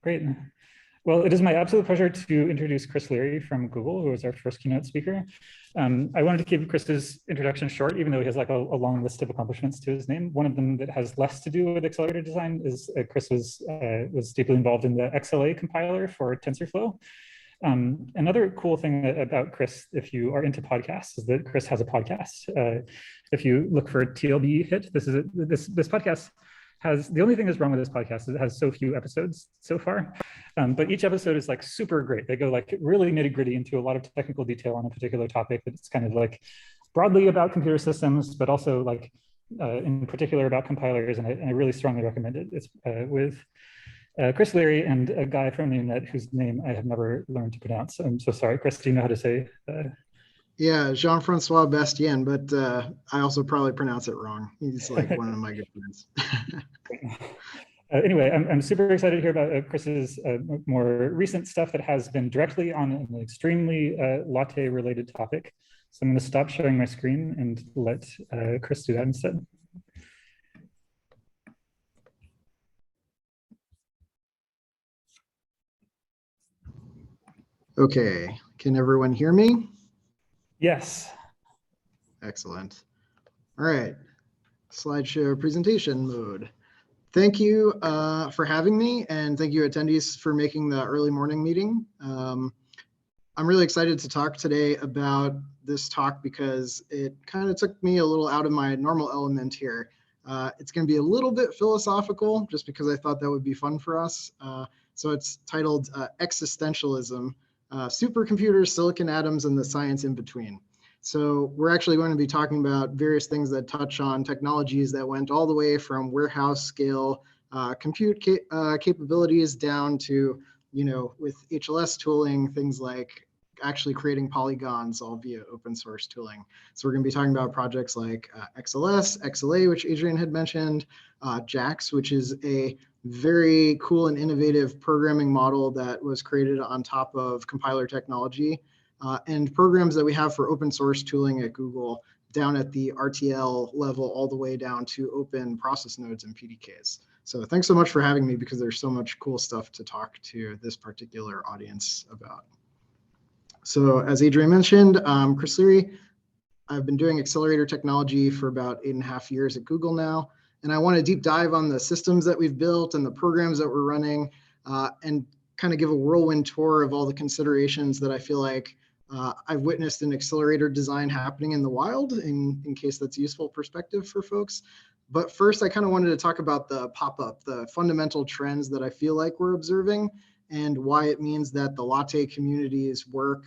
Great. Well, it is my absolute pleasure to introduce Chris Leary from Google, who is our first keynote speaker. I wanted to keep Chris's introduction short, even though he has like a long list of accomplishments to his name. One of them that has less to do with accelerator design is Chris was deeply involved in the XLA compiler for TensorFlow. Another cool thing about Chris, if you are into podcasts, is that Chris has a podcast. If you look for TLB hit, this podcast has, the only thing that's wrong with this podcast is it has so few episodes so far, but each episode is like super great. They go like really nitty gritty into a lot of technical detail on a particular topic that's kind of like broadly about computer systems, but also like in particular about compilers, and I really strongly recommend it. It's with Chris Leary and a guy from the internet whose name I have never learned to pronounce. I'm so sorry. Chris, do you know how to say? Yeah, Jean-Francois Bastien, but I also probably pronounce it wrong. He's like one of my good friends. Anyway, I'm super excited to hear about Chris's more recent stuff that has been directly on an extremely LATTE-related topic. So I'm going to stop sharing my screen and let Chris do that instead. Okay, can everyone hear me? Yes. Excellent. All right, slideshow presentation mode. Thank you for having me, and thank you attendees for making the early morning meeting. I'm really excited to talk today about this talk because it kind of took me a little out of my normal element here. It's going to be a little bit philosophical just because I thought that would be fun for us. So it's titled X-istentialism. Supercomputers, silicon atoms, and the science in between. So we're actually going to be talking about various things that touch on technologies that went all the way from warehouse scale compute capabilities down to, with HLS tooling, things like actually creating polygons all via open source tooling. So we're going to be talking about projects like XLS, XLA, which Adrian had mentioned, JAX, which is a very cool and innovative programming model that was created on top of compiler technology, and programs that we have for open source tooling at Google down at the RTL level all the way down to open process nodes and PDKs. So thanks so much for having me because there's so much cool stuff to talk to this particular audience about. So as Adrian mentioned, Chris Leary. I've been doing accelerator technology for about 8.5 years at Google now. And I want to deep dive on the systems that we've built and the programs that we're running, and kind of give a whirlwind tour of all the considerations that I feel like I've witnessed in accelerator design happening in the wild, in case that's useful perspective for folks. But first, I kind of wanted to talk about the pop-up, the fundamental trends that I feel like we're observing, and why it means that the LATTE community's work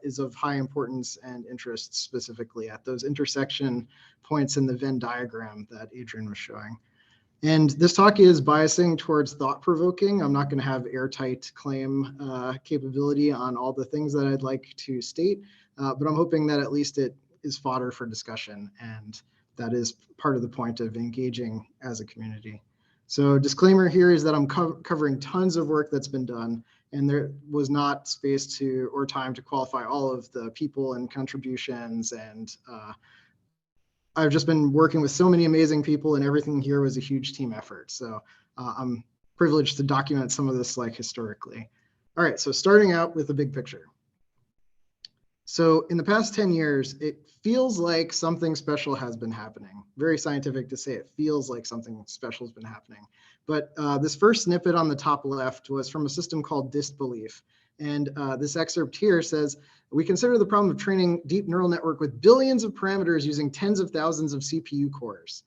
is of high importance and interest specifically at those intersection points in the Venn diagram that Adrian was showing. And this talk is biasing towards thought-provoking. I'm not going to have airtight claim capability on all the things that I'd like to state, but I'm hoping that at least it is fodder for discussion, and that is part of the point of engaging as a community. So disclaimer here is that I'm covering tons of work that's been done, and there was not space or time to qualify all of the people and contributions. And I've just been working with so many amazing people, and everything here was a huge team effort. So I'm privileged to document some of this like historically. All right, so starting out with the big picture. So in the past 10 years, it feels like something special has been happening. Very scientific to say it feels like something special has been happening. But this first snippet on the top left was from a system called Disbelief. And this excerpt here says, we consider the problem of training deep neural network with billions of parameters using tens of thousands of CPU cores.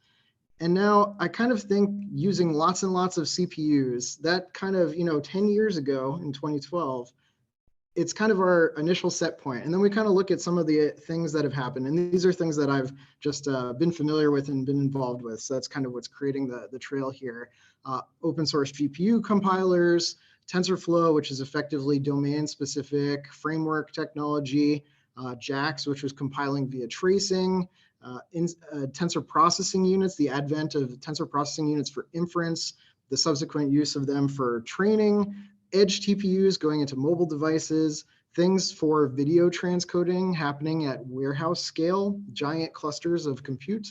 And now I kind of think using lots and lots of CPUs, that kind of, 10 years ago in 2012, it's kind of our initial set point. And then we kind of look at some of the things that have happened. And these are things that I've just been familiar with and been involved with. So that's kind of what's creating the trail here. Open source GPU compilers, TensorFlow, which is effectively domain-specific framework technology, JAX, which was compiling via tracing, tensor processing units, the advent of tensor processing units for inference, the subsequent use of them for training, edge TPUs going into mobile devices, things for video transcoding happening at warehouse scale, giant clusters of compute,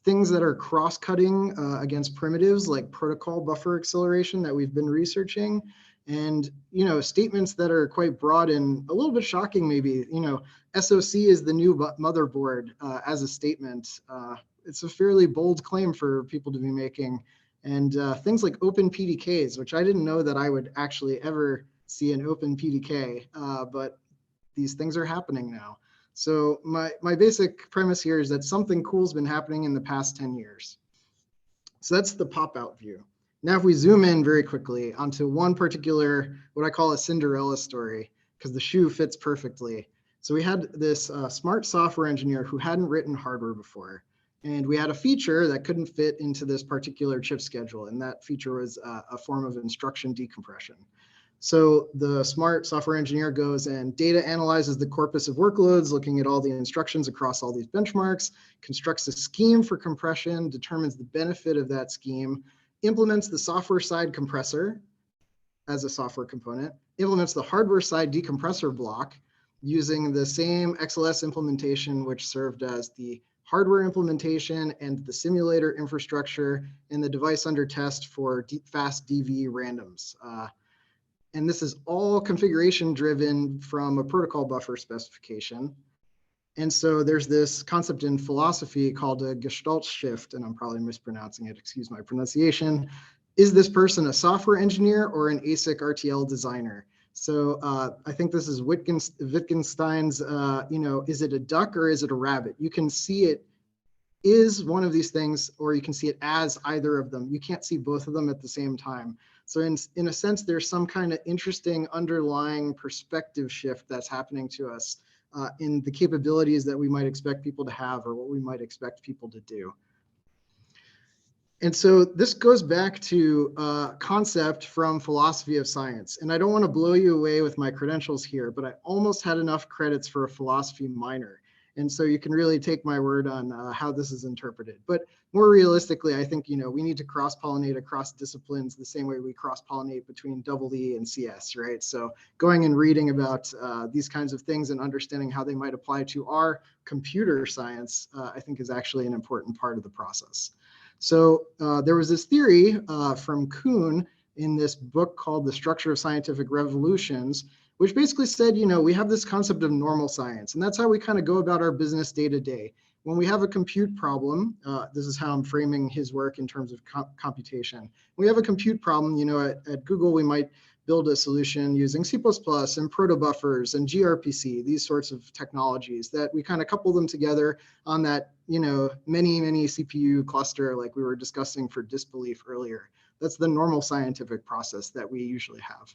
things that are cross-cutting against primitives like protocol buffer acceleration that we've been researching, and statements that are quite broad and a little bit shocking maybe. SoC is the new motherboard as a statement. It's a fairly bold claim for people to be making. And things like open PDKs, which I didn't know that I would actually ever see an open PDK, but these things are happening now. So my basic premise here is that something cool has been happening in the past 10 years. So that's the pop-out view. Now, if we zoom in very quickly onto one particular, what I call a Cinderella story, because the shoe fits perfectly. So we had this smart software engineer who hadn't written hardware before. And we had a feature that couldn't fit into this particular chip schedule. And that feature was a form of instruction decompression. So the smart software engineer goes and data analyzes the corpus of workloads, looking at all the instructions across all these benchmarks, constructs a scheme for compression, determines the benefit of that scheme, implements the software side compressor as a software component, implements the hardware side decompressor block using the same XLS implementation, which served as the hardware implementation and the simulator infrastructure and the device under test for fast DV randoms. And this is all configuration driven from a protocol buffer specification. And so there's this concept in philosophy called a Gestalt shift, and I'm probably mispronouncing it, excuse my pronunciation. Is this person a software engineer or an ASIC RTL designer? So I think this is Wittgenstein's, is it a duck or is it a rabbit? You can see it is one of these things, or you can see it as either of them. You can't see both of them at the same time. So in a sense, there's some kind of interesting underlying perspective shift that's happening to us in the capabilities that we might expect people to have or what we might expect people to do. And so this goes back to a concept from philosophy of science. And I don't want to blow you away with my credentials here, but I almost had enough credits for a philosophy minor. And so you can really take my word on how this is interpreted. But more realistically, I think we need to cross-pollinate across disciplines the same way we cross-pollinate between EE and CS, right? So going and reading about these kinds of things and understanding how they might apply to our computer science, I think is actually an important part of the process. So there was this theory from Kuhn in this book called The Structure of Scientific Revolutions, which basically said, we have this concept of normal science, and that's how we kind of go about our business day to day. When we have a compute problem, this is how I'm framing his work in terms of computation. We have a compute problem, at Google, we might build a solution using C++ and protobufers and gRPC, these sorts of technologies that we kind of couple them together on that, many CPU cluster like we were discussing for disbelief earlier. That's the normal scientific process that we usually have.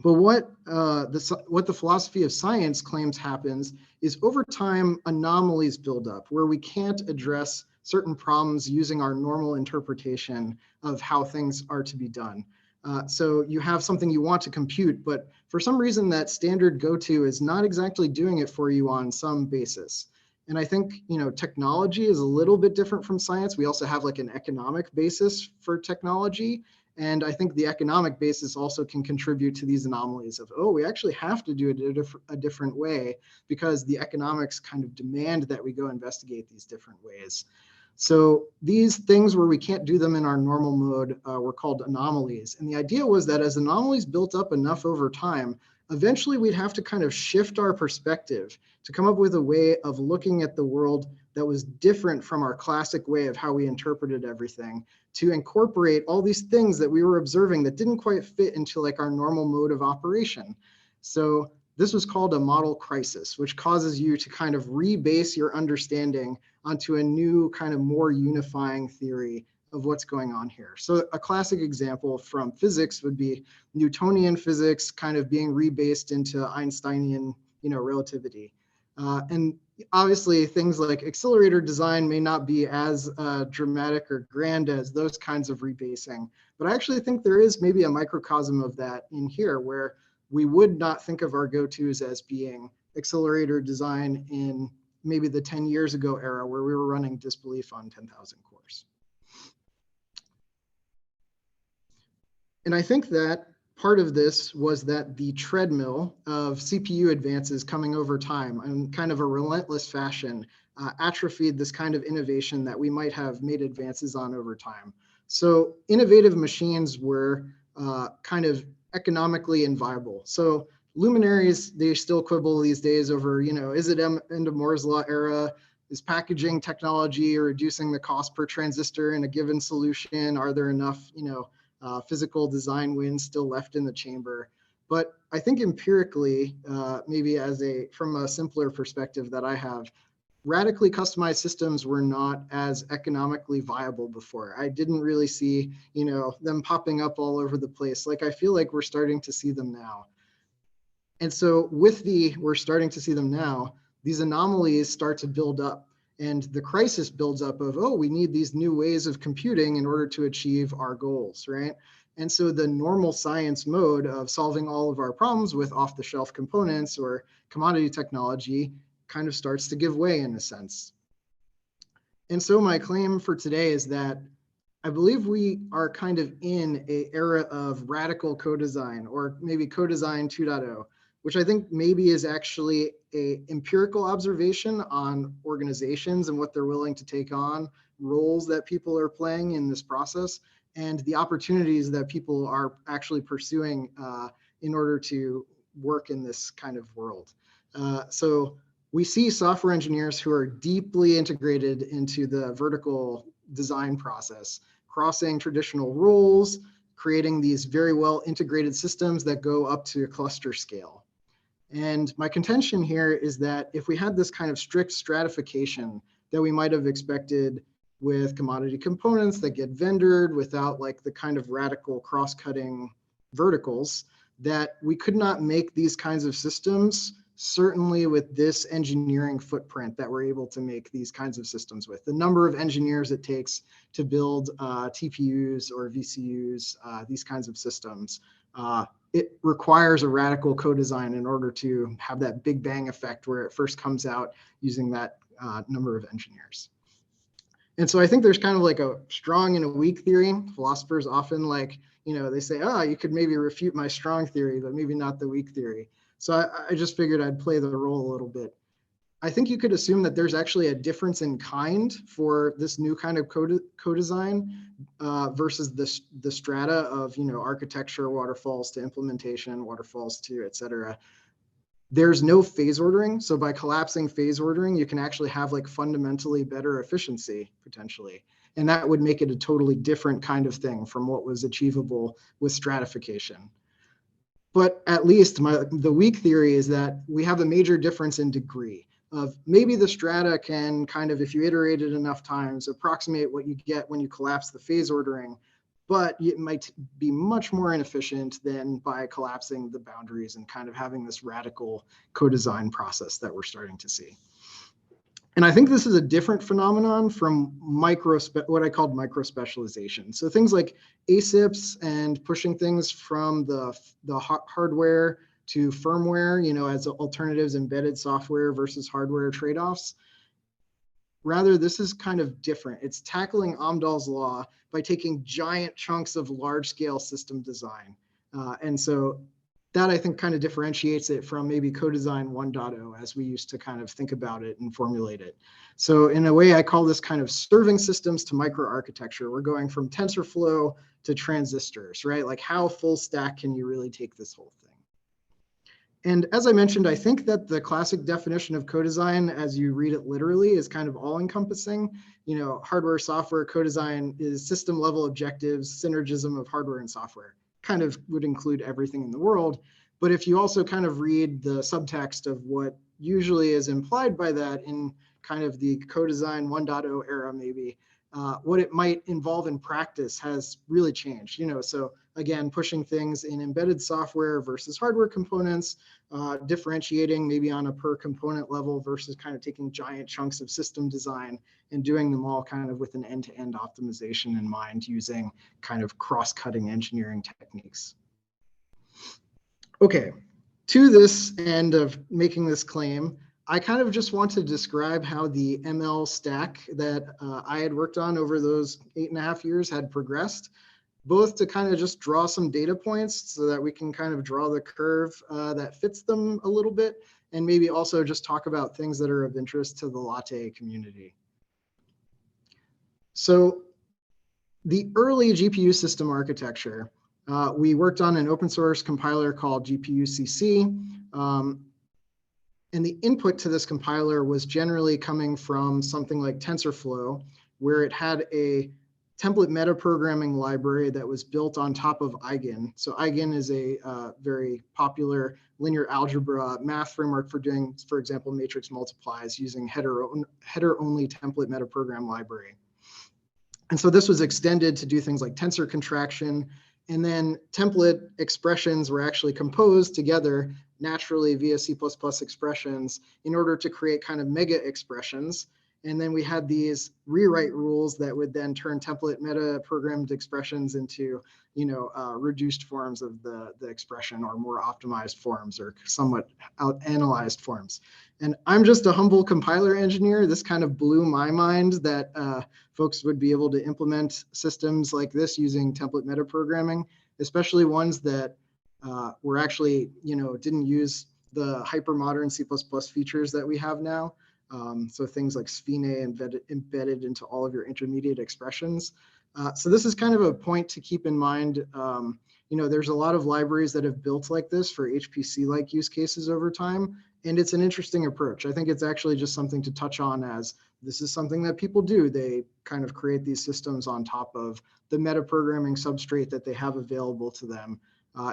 But what the philosophy of science claims happens is over time anomalies build up where we can't address certain problems using our normal interpretation of how things are to be done. So you have something you want to compute, but for some reason that standard go-to is not exactly doing it for you on some basis. And I think, technology is a little bit different from science. We also have like an economic basis for technology. And I think the economic basis also can contribute to these anomalies of, we actually have to do it a different way because the economics kind of demand that we go investigate these different ways. So these things where we can't do them in our normal mode were called anomalies. And the idea was that as anomalies built up enough over time, eventually we'd have to kind of shift our perspective to come up with a way of looking at the world that was different from our classic way of how we interpreted everything, to incorporate all these things that we were observing that didn't quite fit into like our normal mode of operation. So this was called a model crisis, which causes you to kind of rebase your understanding onto a new kind of more unifying theory of what's going on here. So a classic example from physics would be Newtonian physics kind of being rebased into Einsteinian, relativity. And obviously things like accelerator design may not be as dramatic or grand as those kinds of rebasing, but I actually think there is maybe a microcosm of that in here where we would not think of our go-tos as being accelerator design in maybe the 10 years ago era where we were running disbelief on 10,000 cores. And I think that part of this was that the treadmill of CPU advances coming over time in kind of a relentless fashion atrophied this kind of innovation that we might have made advances on over time. So innovative machines were kind of economically inviable. So luminaries, they still quibble these days over, is it end of Moore's law era? Is packaging technology or reducing the cost per transistor in a given solution? Are there enough, physical design wins still left in the chamber? But I think empirically, maybe from a simpler perspective that I have, radically customized systems were not as economically viable before. I didn't really see, them popping up all over the place. Like, I feel like we're starting to see them now. And so we're starting to see them now, these anomalies start to build up, and the crisis builds up of, oh, we need these new ways of computing in order to achieve our goals, right? And so the normal science mode of solving all of our problems with off-the-shelf components or commodity technology kind of starts to give way in a sense. And so my claim for today is that I believe we are kind of in an era of radical co-design, or maybe co-design 2.0, which I think maybe is actually an empirical observation on organizations and what they're willing to take on, roles that people are playing in this process, and the opportunities that people are actually pursuing in order to work in this kind of world. So we see software engineers who are deeply integrated into the vertical design process, crossing traditional roles, creating these very well integrated systems that go up to a cluster scale. And my contention here is that if we had this kind of strict stratification that we might have expected with commodity components that get vendored without like the kind of radical cross-cutting verticals, that we could not make these kinds of systems, certainly with this engineering footprint that we're able to make these kinds of systems with. The number of engineers it takes to build TPUs or VCUs, these kinds of systems, it requires a radical co-design in order to have that big bang effect where it first comes out using that number of engineers. And so I think there's kind of like a strong and a weak theory. Philosophers often they say, you could maybe refute my strong theory, but maybe not the weak theory. So I just figured I'd play the role a little bit. I think you could assume that there's actually a difference in kind for this new kind of co-design versus the strata of, architecture, waterfalls to implementation, waterfalls to et cetera. There's no phase ordering. So by collapsing phase ordering, you can actually have like fundamentally better efficiency potentially. And that would make it a totally different kind of thing from what was achievable with stratification. But at least the weak theory is that we have a major difference in degree of maybe the strata can kind of, if you iterate it enough times, approximate what you get when you collapse the phase ordering, but it might be much more inefficient than by collapsing the boundaries and kind of having this radical co-design process that we're starting to see. And I think this is a different phenomenon from what I called micro specialization. So things like ASIPs and pushing things from the hardware to firmware, as alternatives, embedded software versus hardware trade-offs. Rather, this is kind of different. It's tackling Amdahl's law by taking giant chunks of large-scale system design. And so that, I think, kind of differentiates it from maybe co-design 1.0 as we used to kind of think about it and formulate it. So in a way, I call this kind of serving systems to microarchitecture. We're going from TensorFlow to transistors, right? Like, how full stack can you really take this whole thing? And as I mentioned, I think that the classic definition of co-design, as you read it literally, is kind of all-encompassing. Hardware, software, co-design is system-level objectives, synergism of hardware and software. Kind of would include everything in the world. But if you also kind of read the subtext of what usually is implied by that in kind of the co-design 1.0 era, maybe, what it might involve in practice has really changed. So again, pushing things in embedded software versus hardware components, differentiating maybe on a per component level versus kind of taking giant chunks of system design and doing them all kind of with an end-to-end optimization in mind using kind of cross-cutting engineering techniques. Okay, to this end of making this claim, I kind of just want to describe how the ML stack that I had worked on over those 8.5 years had progressed. both to kind of just draw some data points so that we can kind of draw the curve that fits them a little bit, and maybe also just talk about things that are of interest to the LATTE community. So the early GPU system architecture, we worked on an open source compiler called GPU-CC. And the input to this compiler was generally coming from something like TensorFlow, where it had a template metaprogramming library that was built on top of Eigen. So Eigen is a very popular linear algebra math framework for doing, for example, matrix multiplies using header-only template metaprogram library. And so this was extended to do things like tensor contraction, and then template expressions were actually composed together naturally via C++ expressions in order to create kind of mega expressions. And then we had these rewrite rules that would then turn template meta-programmed expressions into, reduced forms of the expression, or more optimized forms, or somewhat out-analyzed forms. And I'm just a humble compiler engineer. This kind of blew my mind that folks would be able to implement systems like this using template metaprogramming, especially ones that were actually, didn't use the hyper-modern C++ features that we have now. So things like Sphene embedded into all of your intermediate expressions. So this is kind of a point to keep in mind. There's a lot of libraries that have built like this for HPC-like use cases over time, and it's an interesting approach. I think it's actually just something to touch on, as this is something that people do. They kind of create these systems on top of the metaprogramming substrate that they have available to them,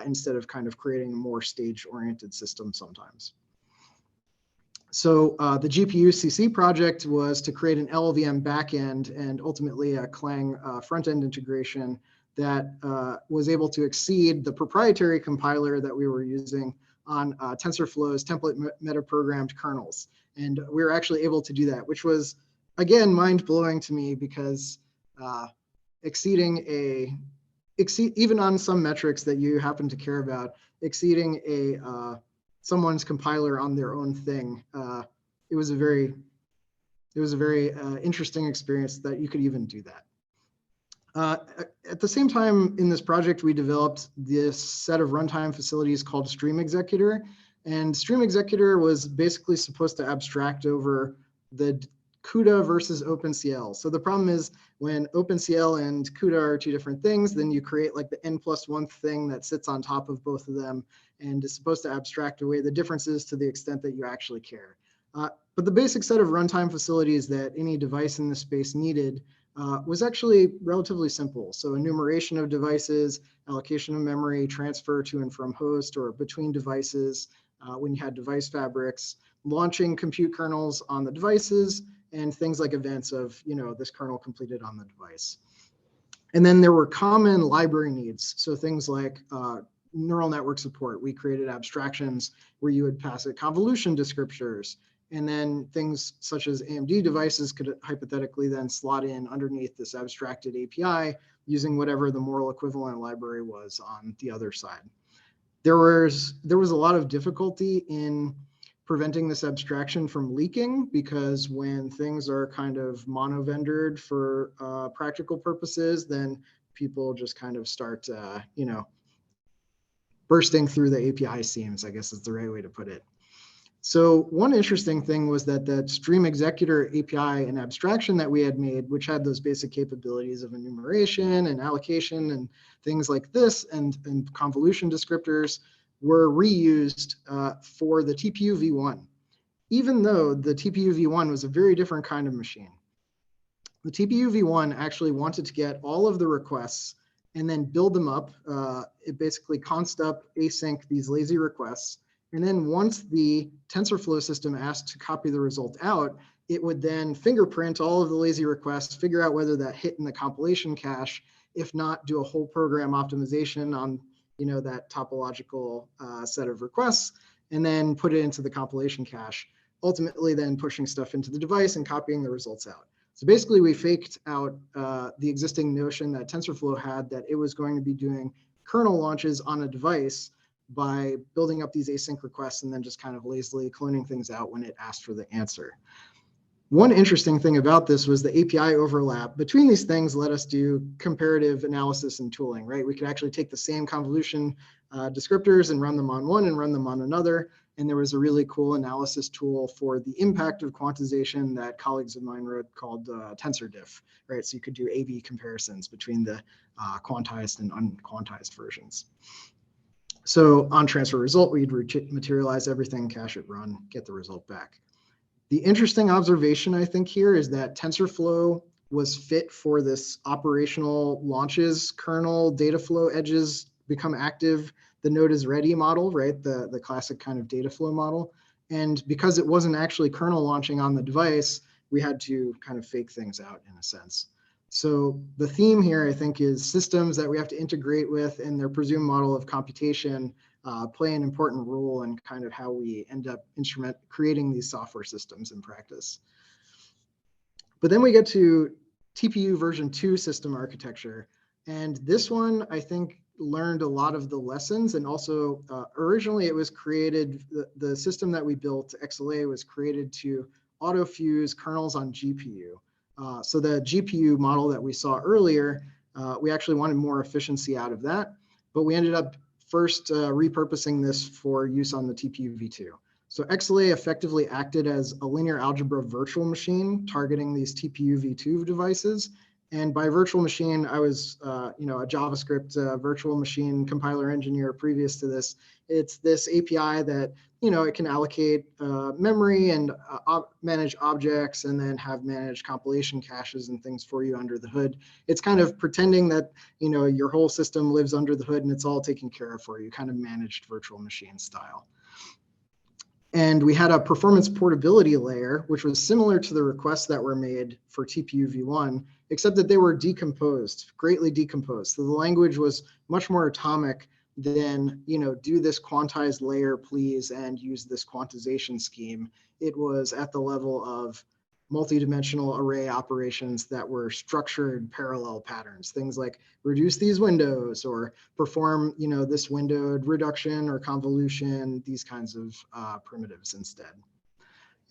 instead of kind of creating a more stage-oriented system sometimes. So the GPU-CC project was to create an LLVM backend and ultimately a Clang front-end integration that was able to exceed the proprietary compiler that we were using on TensorFlow's template metaprogrammed kernels. And we were actually able to do that, which was, again, mind-blowing to me, because even on some metrics that you happen to care about, exceeding someone's compiler on their own thing, it was a very interesting experience that you could even do that. At the same time, in this project, we developed this set of runtime facilities called Stream Executor. And Stream Executor was basically supposed to abstract over the CUDA versus OpenCL. So the problem is, when OpenCL and CUDA are two different things, then you create like the n+1 thing that sits on top of both of them, and is supposed to abstract away the differences to the extent that you actually care. But the basic set of runtime facilities that any device in this space needed was actually relatively simple. So enumeration of devices, allocation of memory, transfer to and from host or between devices when you had device fabrics, launching compute kernels on the devices, and things like events of, this kernel completed on the device. And then there were common library needs. So things like neural network support. We created abstractions where you would pass it convolution descriptors. And then things such as AMD devices could hypothetically then slot in underneath this abstracted API using whatever the moral equivalent library was on the other side. There was a lot of difficulty in preventing this abstraction from leaking, because when things are kind of mono-vendored for practical purposes, then people just kind of start, bursting through the API seams, I guess is the right way to put it. So one interesting thing was that that Stream Executor API and abstraction that we had made, which had those basic capabilities of enumeration and allocation and things like this, and convolution descriptors, were reused for the TPU v1, even though the TPU v1 was a very different kind of machine. The TPU v1 actually wanted to get all of the requests and then build them up. It basically const up async these lazy requests. And then once the TensorFlow system asked to copy the result out, it would then fingerprint all of the lazy requests, figure out whether that hit in the compilation cache. If not, do a whole program optimization on that topological set of requests, and then put it into the compilation cache, ultimately then pushing stuff into the device and copying the results out. So basically, we faked out the existing notion that TensorFlow had that it was going to be doing kernel launches on a device by building up these async requests and then just kind of lazily cloning things out when it asked for the answer. One interesting thing about this was the API overlap between these things let us do comparative analysis and tooling, right? We could actually take the same convolution descriptors and run them on one and run them on another. And there was a really cool analysis tool for the impact of quantization that colleagues of mine wrote called TensorDiff, right? So you could do A/B comparisons between the quantized and unquantized versions. So on transfer result, we'd materialize everything, cache it, run, get the result back. The interesting observation, I think, here is that TensorFlow was fit for this operational launches, kernel, data flow edges become active, the node is ready model, right? The classic kind of data flow model. And because it wasn't actually kernel launching on the device, we had to kind of fake things out in a sense. So the theme here, I think, is systems that we have to integrate with and their presumed model of computation play an important role in kind of how we end up creating these software systems in practice. But then we get to TPU version 2 system architecture. And this one, I think, learned a lot of the lessons. And also, originally it was created, the system that we built, XLA, was created to auto-fuse kernels on GPU. So the GPU model that we saw earlier, we actually wanted more efficiency out of that. But we ended up first repurposing this for use on the TPU v2. So XLA effectively acted as a linear algebra virtual machine targeting these TPU v2 devices. And by virtual machine, I was a JavaScript virtual machine compiler engineer previous to this. It's this API that, it can allocate memory and manage objects and then have managed compilation caches and things for you under the hood. It's kind of pretending that, your whole system lives under the hood and it's all taken care of for you, kind of managed virtual machine style. And we had a performance portability layer, which was similar to the requests that were made for TPU v1, except that they were decomposed, greatly decomposed. So the language was much more atomic than, do this quantized layer, please, and use this quantization scheme. It was at the level of multidimensional array operations that were structured parallel patterns, things like reduce these windows or perform, this windowed reduction or convolution, these kinds of primitives instead.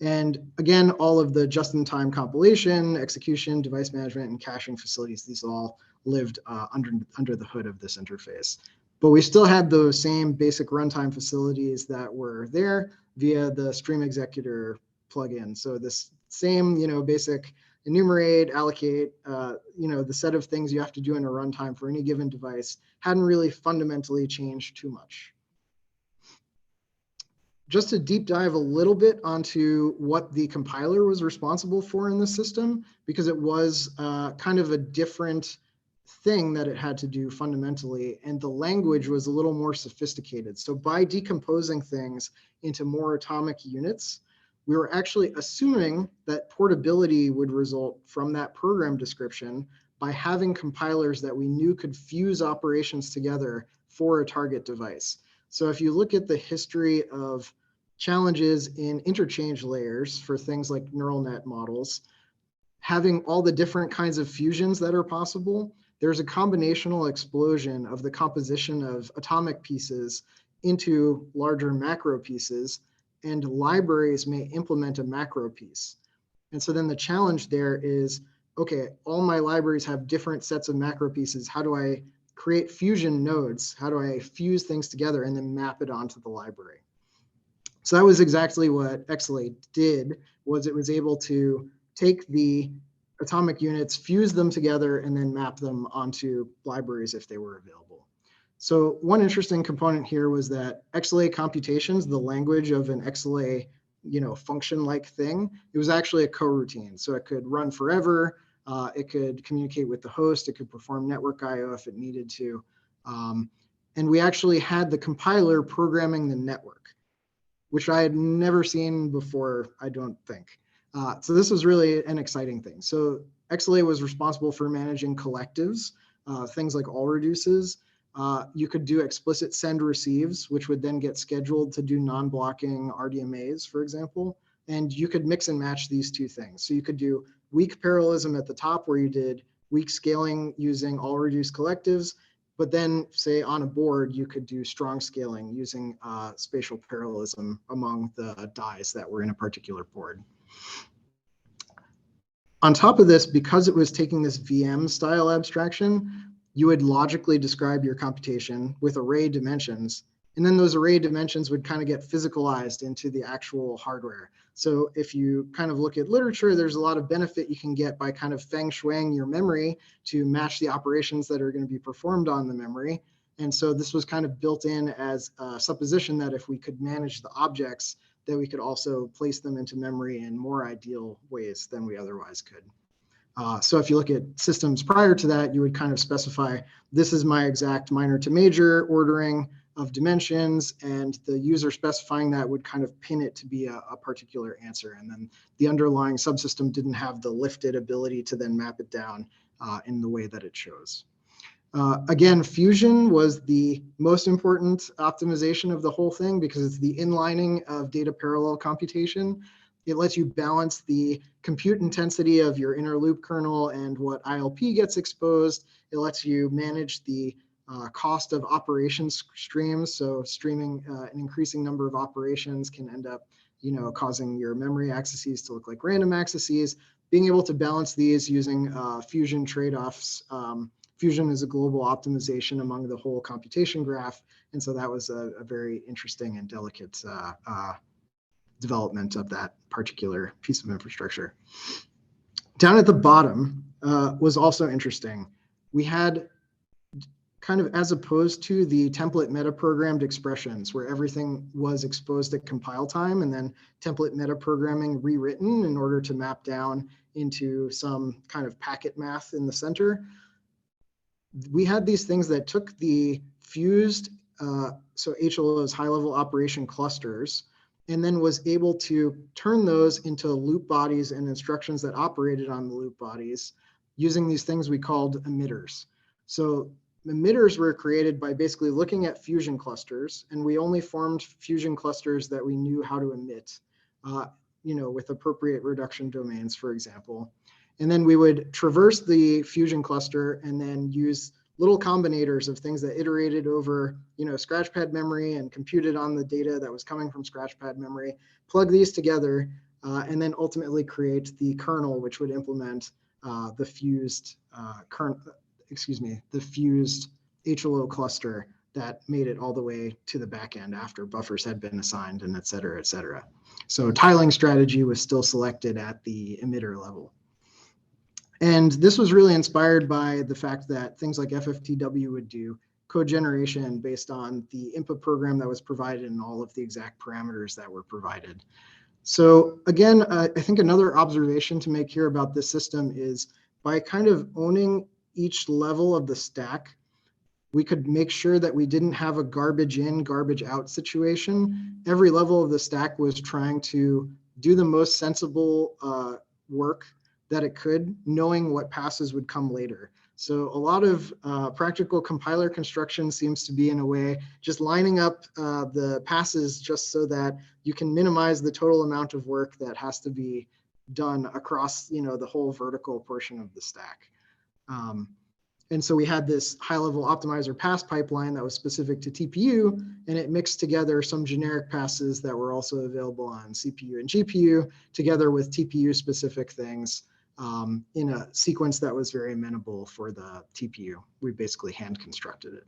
And again, all of the just-in-time compilation, execution, device management, and caching facilities, these all lived under the hood of this interface. But we still had those same basic runtime facilities that were there via the stream executor plugin. So this same, basic enumerate, allocate, the set of things you have to do in a runtime for any given device hadn't really fundamentally changed too much. Just to deep dive a little bit onto what the compiler was responsible for in the system, because it was kind of a different thing that it had to do fundamentally, and the language was a little more sophisticated. So by decomposing things into more atomic units, we were actually assuming that portability would result from that program description by having compilers that we knew could fuse operations together for a target device. So if you look at the history of challenges in interchange layers for things like neural net models, having all the different kinds of fusions that are possible, there's a combinational explosion of the composition of atomic pieces into larger macro pieces, and libraries may implement a macro piece. And so then the challenge there is, okay, all my libraries have different sets of macro pieces. How do I create fusion nodes? How do I fuse things together and then map it onto the library? So that was exactly what XLA did, was it was able to take the atomic units, fuse them together, and then map them onto libraries if they were available. So one interesting component here was that XLA computations, the language of an XLA, function-like thing, it was actually a coroutine. So it could run forever. It could communicate with the host. It could perform network I/O if it needed to. And we actually had the compiler programming the network, which I had never seen before, I don't think. So this was really an exciting thing. So XLA was responsible for managing collectives, things like all reduces. You could do explicit send receives, which would then get scheduled to do non-blocking RDMAs, for example. And you could mix and match these two things. So you could do weak parallelism at the top, where you did weak scaling using all reduced collectives. But then, say, on a board, you could do strong scaling using spatial parallelism among the dies that were in a particular board. On top of this, because it was taking this VM style abstraction, you would logically describe your computation with array dimensions. And then those array dimensions would kind of get physicalized into the actual hardware. So if you kind of look at literature, there's a lot of benefit you can get by kind of feng shuiing your memory to match the operations that are going to be performed on the memory. And so this was kind of built in as a supposition that if we could manage the objects, that we could also place them into memory in more ideal ways than we otherwise could. So if you look at systems prior to that, you would kind of specify, this is my exact minor to major ordering of dimensions, and the user specifying that would kind of pin it to be a particular answer. And then the underlying subsystem didn't have the lifted ability to then map it down in the way that it shows. Again, fusion was the most important optimization of the whole thing because it's the inlining of data parallel computation. It lets you balance the compute intensity of your inner loop kernel and what ILP gets exposed. It lets you manage the cost of operations streams. So streaming an increasing number of operations can end up, causing your memory accesses to look like random accesses. Being able to balance these using fusion trade-offs. Fusion is a global optimization among the whole computation graph. And so that was a very interesting and delicate development of that particular piece of infrastructure. Down at the bottom was also interesting. We had kind of, as opposed to the template metaprogrammed expressions where everything was exposed at compile time and then template metaprogramming rewritten in order to map down into some kind of packet math in the center. We had these things that took the fused, so HLO's high-level operation clusters, and then was able to turn those into loop bodies and instructions that operated on the loop bodies using these things we called emitters. So emitters were created by basically looking at fusion clusters, and we only formed fusion clusters that we knew how to emit, with appropriate reduction domains, for example. And then we would traverse the fusion cluster and then use little combinators of things that iterated over, scratchpad memory and computed on the data that was coming from scratchpad memory, plug these together, and then ultimately create the kernel, which would implement the fused the fused HLO cluster that made it all the way to the back end after buffers had been assigned, and et cetera, et cetera. So tiling strategy was still selected at the emitter level. And this was really inspired by the fact that things like FFTW would do code generation based on the input program that was provided and all of the exact parameters that were provided. So again, I think another observation to make here about this system is by kind of owning each level of the stack, we could make sure that we didn't have a garbage in, garbage out situation. Every level of the stack was trying to do the most sensible work that it could, knowing what passes would come later. So a lot of practical compiler construction seems to be, in a way, just lining up the passes just so that you can minimize the total amount of work that has to be done across the whole vertical portion of the stack. And so we had this high-level optimizer pass pipeline that was specific to TPU, and it mixed together some generic passes that were also available on CPU and GPU, together with TPU-specific things in a sequence that was very amenable for the TPU. We basically hand-constructed it.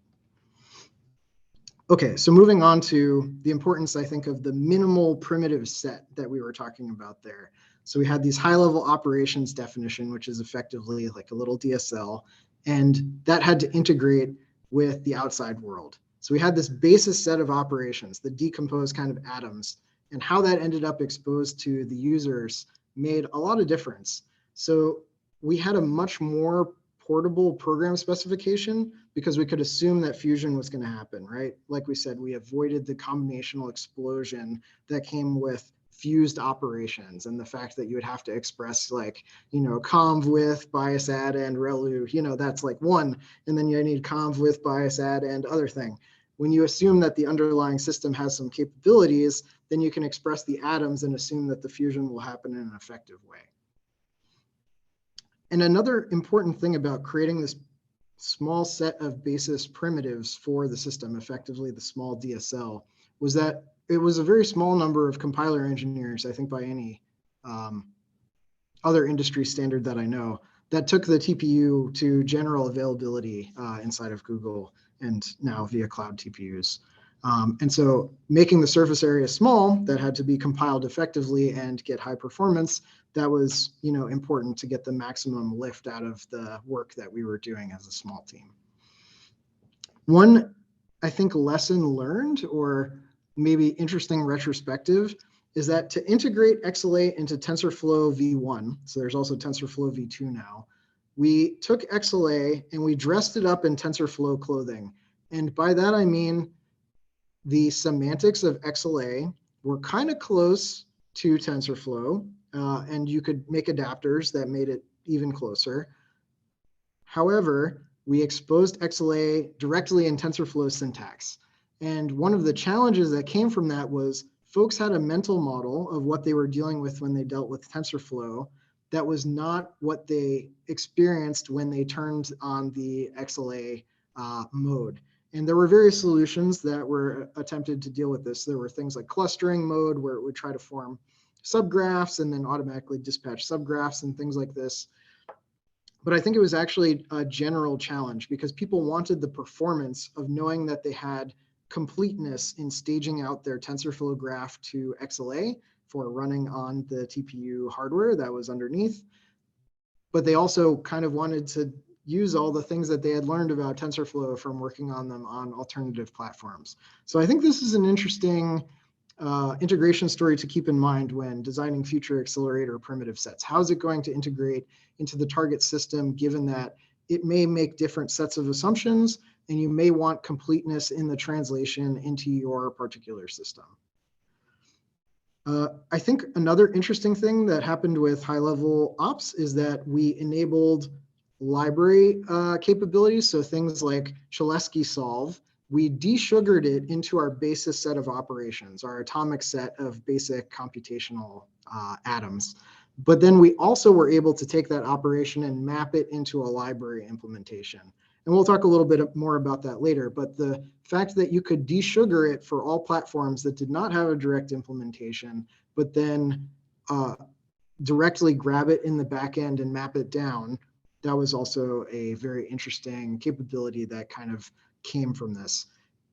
Okay, so moving on to the importance, I think, of the minimal primitive set that we were talking about there. So we had these high-level operations definition, which is effectively like a little DSL, and that had to integrate with the outside world. So we had this basis set of operations, the decomposed kind of atoms, and how that ended up exposed to the users made a lot of difference. So we had a much more portable program specification because we could assume that fusion was going to happen, right? Like we said, we avoided the combinational explosion that came with fused operations and the fact that you would have to express like, conv with, bias add, and relu, that's like one, and then you need conv with, bias add, and other thing. When you assume that the underlying system has some capabilities, then you can express the atoms and assume that the fusion will happen in an effective way. And another important thing about creating this small set of basis primitives for the system, effectively the small DSL, was that it was a very small number of compiler engineers, I think by any other industry standard that I know that took the TPU to general availability inside of Google and now via cloud TPUs. And so making the surface area small that had to be compiled effectively and get high performance, that was, important to get the maximum lift out of the work that we were doing as a small team. One, I think, lesson learned, or maybe interesting retrospective, is that to integrate XLA into TensorFlow v1, so there's also TensorFlow v2 now, we took XLA and we dressed it up in TensorFlow clothing. And by that, I mean the semantics of XLA were kind of close to TensorFlow, and you could make adapters that made it even closer. However, we exposed XLA directly in TensorFlow syntax. And one of the challenges that came from that was folks had a mental model of what they were dealing with when they dealt with TensorFlow that was not what they experienced when they turned on the XLA mode. And there were various solutions that were attempted to deal with this. There were things like clustering mode, where it would try to form subgraphs and then automatically dispatch subgraphs and things like this. But I think it was actually a general challenge because people wanted the performance of knowing that they had completeness in staging out their TensorFlow graph to XLA for running on the TPU hardware that was underneath. But they also kind of wanted to use all the things that they had learned about TensorFlow from working on them on alternative platforms. So I think this is an interesting integration story to keep in mind when designing future accelerator primitive sets. How is it going to integrate into the target system, given that it may make different sets of assumptions and you may want completeness in the translation into your particular system? I think another interesting thing that happened with high-level ops is that we enabled library capabilities. So things like Cholesky solve, we desugared it into our basis set of operations, our atomic set of basic computational atoms. But then we also were able to take that operation and map it into a library implementation. And we'll talk a little bit more about that later. But the fact that you could desugar it for all platforms that did not have a direct implementation, but then directly grab it in the back end and map it down, that was also a very interesting capability that kind of came from this.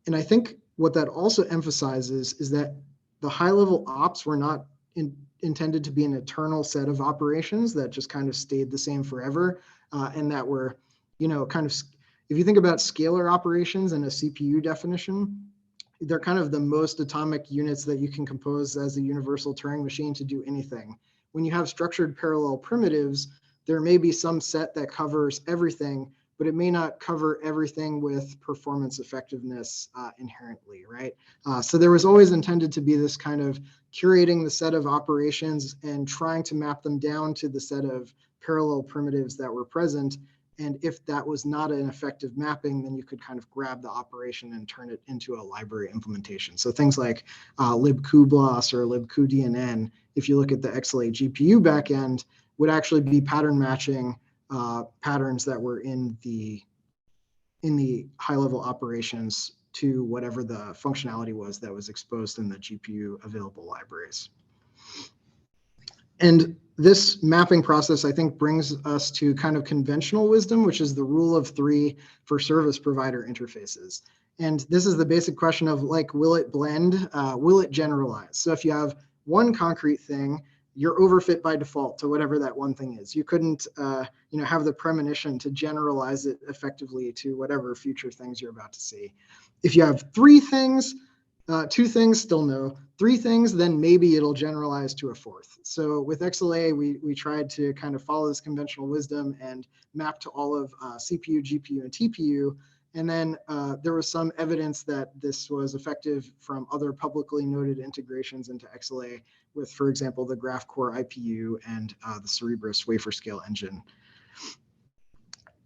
And I think what that also emphasizes is that the high-level ops were not intended to be an eternal set of operations that just kind of stayed the same forever, and that were, kind of, if you think about scalar operations in a CPU definition, they're kind of the most atomic units that you can compose as a universal Turing machine to do anything. When you have structured parallel primitives, there may be some set that covers everything, but it may not cover everything with performance effectiveness inherently, right? So there was always intended to be this kind of curating the set of operations and trying to map them down to the set of parallel primitives that were present. And if that was not an effective mapping, then you could kind of grab the operation and turn it into a library implementation. So things like libcublas or libcudnn, if you look at the XLA GPU backend, would actually be pattern matching patterns that were in the high-level operations to whatever the functionality was that was exposed in the GPU available libraries. And this mapping process, I think, brings us to kind of conventional wisdom, which is the rule of 3 for service provider interfaces. And this is the basic question of, like, will it blend? Will it generalize? So if you have one concrete thing, you're overfit by default to whatever that one thing is. You couldn't have the premonition to generalize it effectively to whatever future things you're about to see. If you have 3 things, 2 things, still no. 3 things, then maybe it'll generalize to a 4th. So with XLA, we tried to kind of follow this conventional wisdom and map to all of CPU, GPU, and TPU. And then there was some evidence that this was effective from other publicly noted integrations into XLA with, for example, the GraphCore IPU and the Cerebras wafer scale engine.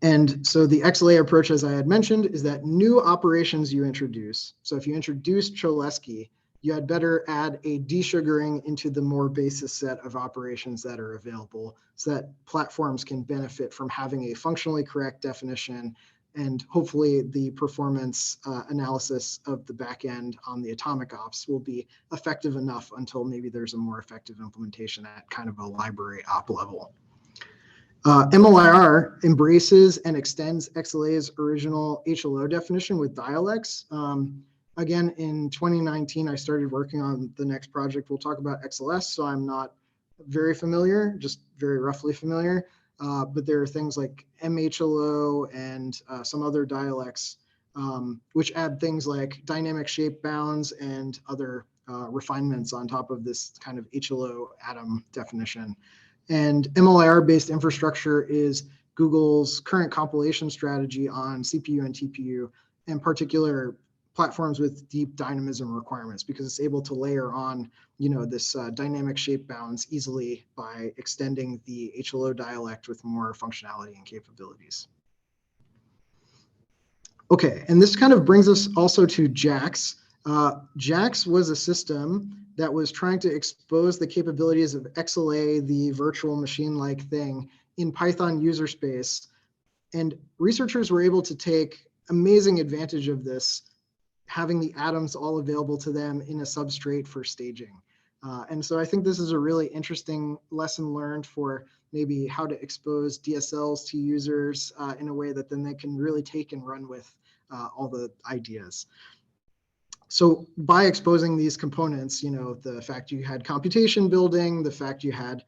And so the XLA approach, as I had mentioned, is that new operations you introduce. So if you introduce Cholesky, you had better add a desugaring into the more basis set of operations that are available so that platforms can benefit from having a functionally correct definition and hopefully the performance analysis of the backend on the atomic ops will be effective enough until maybe there's a more effective implementation at kind of a library op level. MLIR embraces and extends XLA's original HLO definition with dialects. Again, in 2019, I started working on the next project. We'll talk about XLS, so I'm not very familiar, just very roughly familiar. But there are things like MHLO and some other dialects, which add things like dynamic shape bounds and other refinements on top of this kind of HLO atom definition. And MLIR-based infrastructure is Google's current compilation strategy on CPU and TPU, in particular platforms with deep dynamism requirements, because it's able to layer on, this dynamic shape bounds easily by extending the HLO dialect with more functionality and capabilities. Okay, and this kind of brings us also to JAX. JAX was a system that was trying to expose the capabilities of XLA, the virtual machine-like thing, in Python user space. And researchers were able to take amazing advantage of this, having the atoms all available to them in a substrate for staging. And so I think this is a really interesting lesson learned for maybe how to expose DSLs to users in a way that then they can really take and run with all the ideas. So by exposing these components, the fact you had computation building, the fact you had,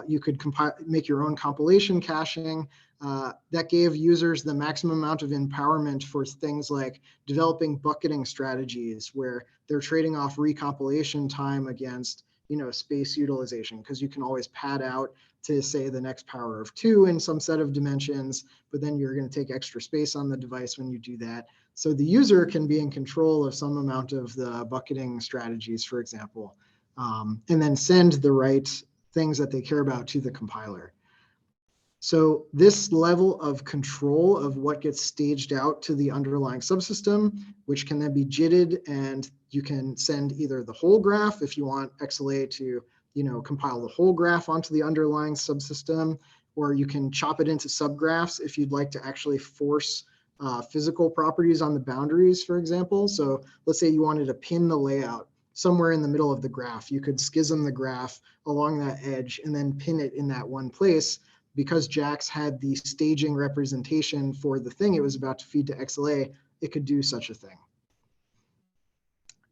you could make your own compilation caching, that gave users the maximum amount of empowerment for things like developing bucketing strategies where they're trading off recompilation time against, space utilization, because you can always pad out to say the next power of 2 in some set of dimensions, but then you're going to take extra space on the device when you do that. So the user can be in control of some amount of the bucketing strategies, for example, and then send the right things that they care about to the compiler. So this level of control of what gets staged out to the underlying subsystem, which can then be JITted, and you can send either the whole graph if you want XLA to, compile the whole graph onto the underlying subsystem, or you can chop it into subgraphs if you'd like to actually force physical properties on the boundaries, for example. So let's say you wanted to pin the layout somewhere in the middle of the graph. You could schism the graph along that edge and then pin it in that one place. Because JAX had the staging representation for the thing it was about to feed to XLA, it could do such a thing.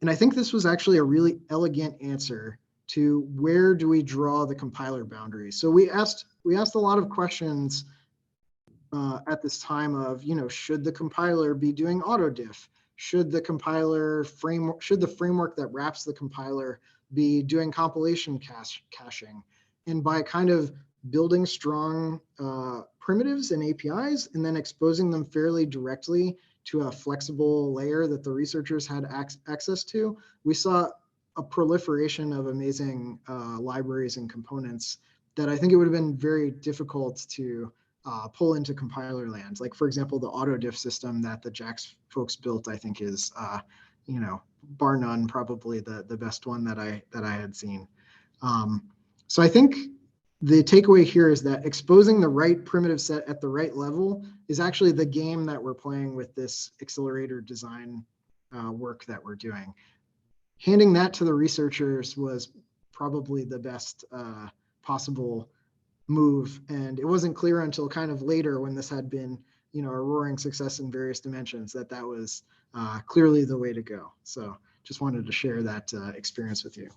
And I think this was actually a really elegant answer to where do we draw the compiler boundaries. So we asked a lot of questions at this time of, should the compiler be doing autodiff? Should the framework that wraps the compiler be doing compilation caching? And by kind of building strong primitives and APIs and then exposing them fairly directly to a flexible layer that the researchers had access to, we saw a proliferation of amazing libraries and components that I think it would have been very difficult to pull into compiler land. Like, for example, the autodiff system that the JAX folks built, I think is, bar none, probably the best one that I had seen. So I think the takeaway here is that exposing the right primitive set at the right level is actually the game that we're playing with this accelerator design work that we're doing. Handing that to the researchers was probably the best possible move. And it wasn't clear until kind of later, when this had been, a roaring success in various dimensions, that was clearly the way to go. So just wanted to share that experience with you.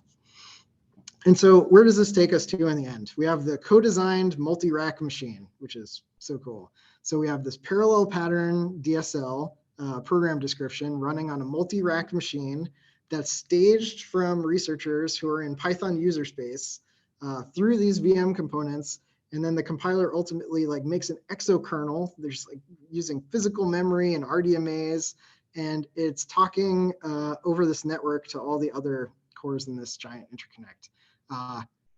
And so where does this take us to in the end? We have the co-designed multi-rack machine, which is so cool. So we have this parallel pattern DSL program description running on a multi-rack machine that's staged from researchers who are in Python user space through these VM components. And then the compiler ultimately makes an exokernel. There's using physical memory and RDMAs, and it's talking over this network to all the other cores in this giant interconnect.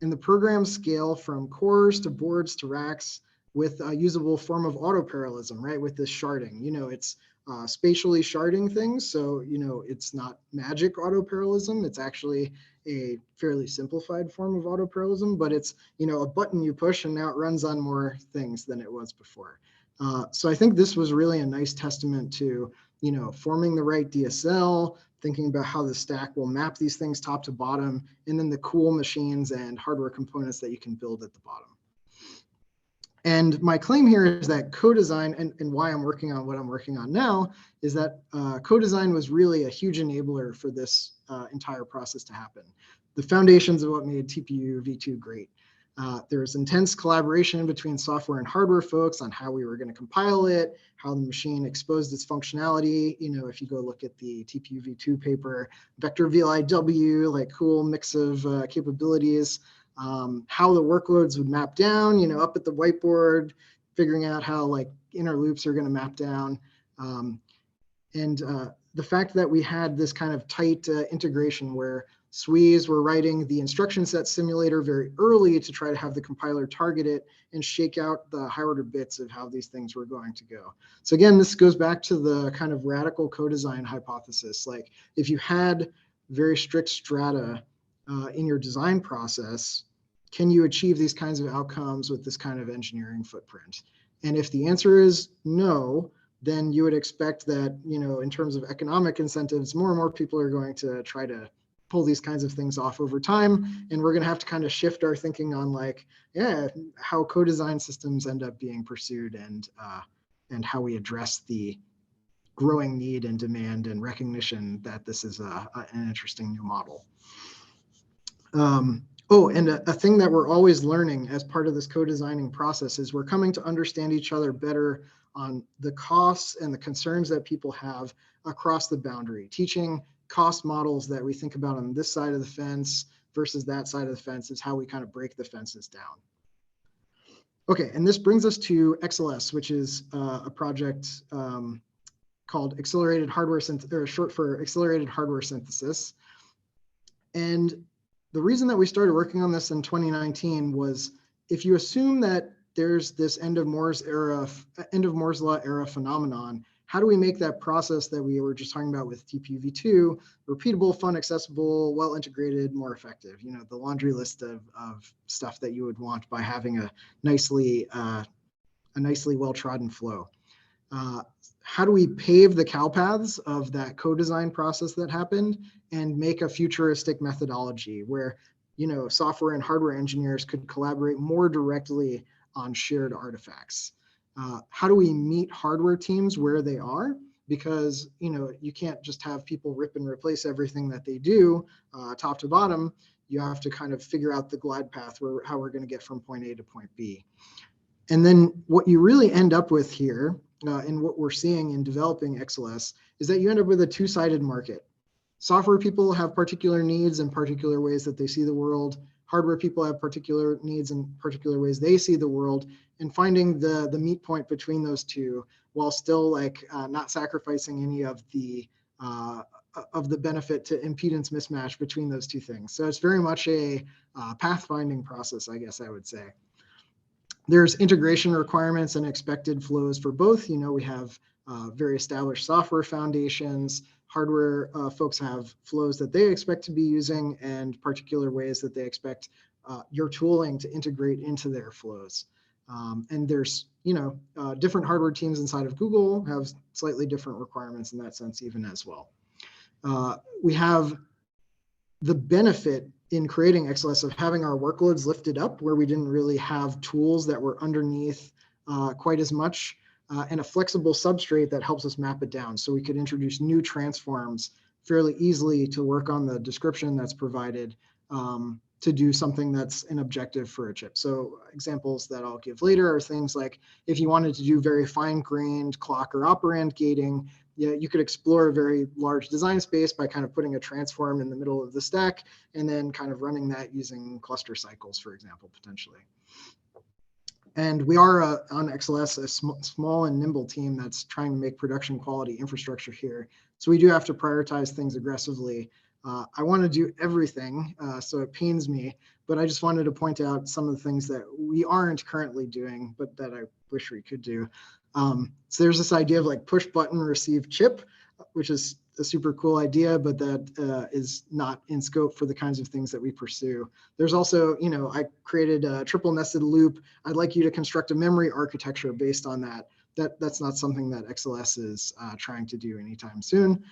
And the programs scale from cores to boards to racks with a usable form of autoparallelism, right? With this sharding, it's spatially sharding things. So, it's not magic autoparallelism. It's actually a fairly simplified form of autoparallelism, but it's, a button you push and now it runs on more things than it was before. So I think this was really a nice testament to, forming the right DSL, thinking about how the stack will map these things top to bottom, and then the cool machines and hardware components that you can build at the bottom. And my claim here is that co-design, and why I'm working on what I'm working on now, is that co-design was really a huge enabler for this entire process to happen. The foundations of what made TPU v2 great. There was intense collaboration between software and hardware folks on how we were going to compile it, how the machine exposed its functionality. If you go look at the TPU v2 paper, vector VLIW, like cool mix of capabilities. How the workloads would map down, up at the whiteboard, figuring out how like inner loops are going to map down. The fact that we had this kind of tight integration where SWEs were writing the instruction set simulator very early to try to have the compiler target it and shake out the high order bits of how these things were going to go. So again, this goes back to the kind of radical co-design hypothesis. Like if you had very strict strata in your design process, can you achieve these kinds of outcomes with this kind of engineering footprint? And if the answer is no, then you would expect that, in terms of economic incentives, more and more people are going to try to pull these kinds of things off over time. And we're going to have to kind of shift our thinking on like, how co-design systems end up being pursued and how we address the growing need and demand and recognition that this is an interesting new model. And a thing that we're always learning as part of this co-designing process is we're coming to understand each other better on the costs and the concerns that people have across the boundary, teaching cost models that we think about on this side of the fence versus that side of the fence is how we kind of break the fences down. Okay, and this brings us to XLS, which is a project called Accelerated Hardware Synthesis, or short for Accelerated Hardware Synthesis. And the reason that we started working on this in 2019 was if you assume that there's this end of Moore's law era phenomenon, how do we make that process that we were just talking about with TPU v2 repeatable, fun, accessible, well integrated, more effective? The laundry list of stuff that you would want by having a nicely well-trodden flow. How do we pave the cow paths of that co-design process that happened and make a futuristic methodology where software and hardware engineers could collaborate more directly on shared artifacts? How do we meet hardware teams where they are? Because you can't just have people rip and replace everything that they do top to bottom. You have to kind of figure out the glide path how we're going to get from point A to point B. And then what you really end up with here, and what we're seeing in developing XLS, is that you end up with a two-sided market. Software people have particular needs and particular ways that they see the world. Hardware people have particular needs and particular ways they see the world, and finding the meet point between those two while still not sacrificing any of the benefit to impedance mismatch between those two things. So it's very much a pathfinding process, I guess I would say. There's integration requirements and expected flows for both. We have very established software foundations. Hardware folks have flows that they expect to be using and particular ways that they expect your tooling to integrate into their flows. And there's, different hardware teams inside of Google have slightly different requirements in that sense even as well. We have the benefit in creating XLS of having our workloads lifted up where we didn't really have tools that were underneath quite as much, and a flexible substrate that helps us map it down. So we could introduce new transforms fairly easily to work on the description that's provided to do something that's an objective for a chip. So examples that I'll give later are things like if you wanted to do very fine-grained clock or operand gating, you could explore a very large design space by kind of putting a transform in the middle of the stack and then kind of running that using cluster cycles, for example, potentially. And we are on XLS a small and nimble team that's trying to make production quality infrastructure here. So we do have to prioritize things aggressively. I want to do everything, so it pains me, but I just wanted to point out some of the things that we aren't currently doing, but that I wish we could do. So there's this idea of like push button receive chip, which is a super cool idea, but that is not in scope for the kinds of things that we pursue. There's also, I created a triple nested loop. I'd like you to construct a memory architecture based on that. that's not something that XLS is trying to do anytime soon.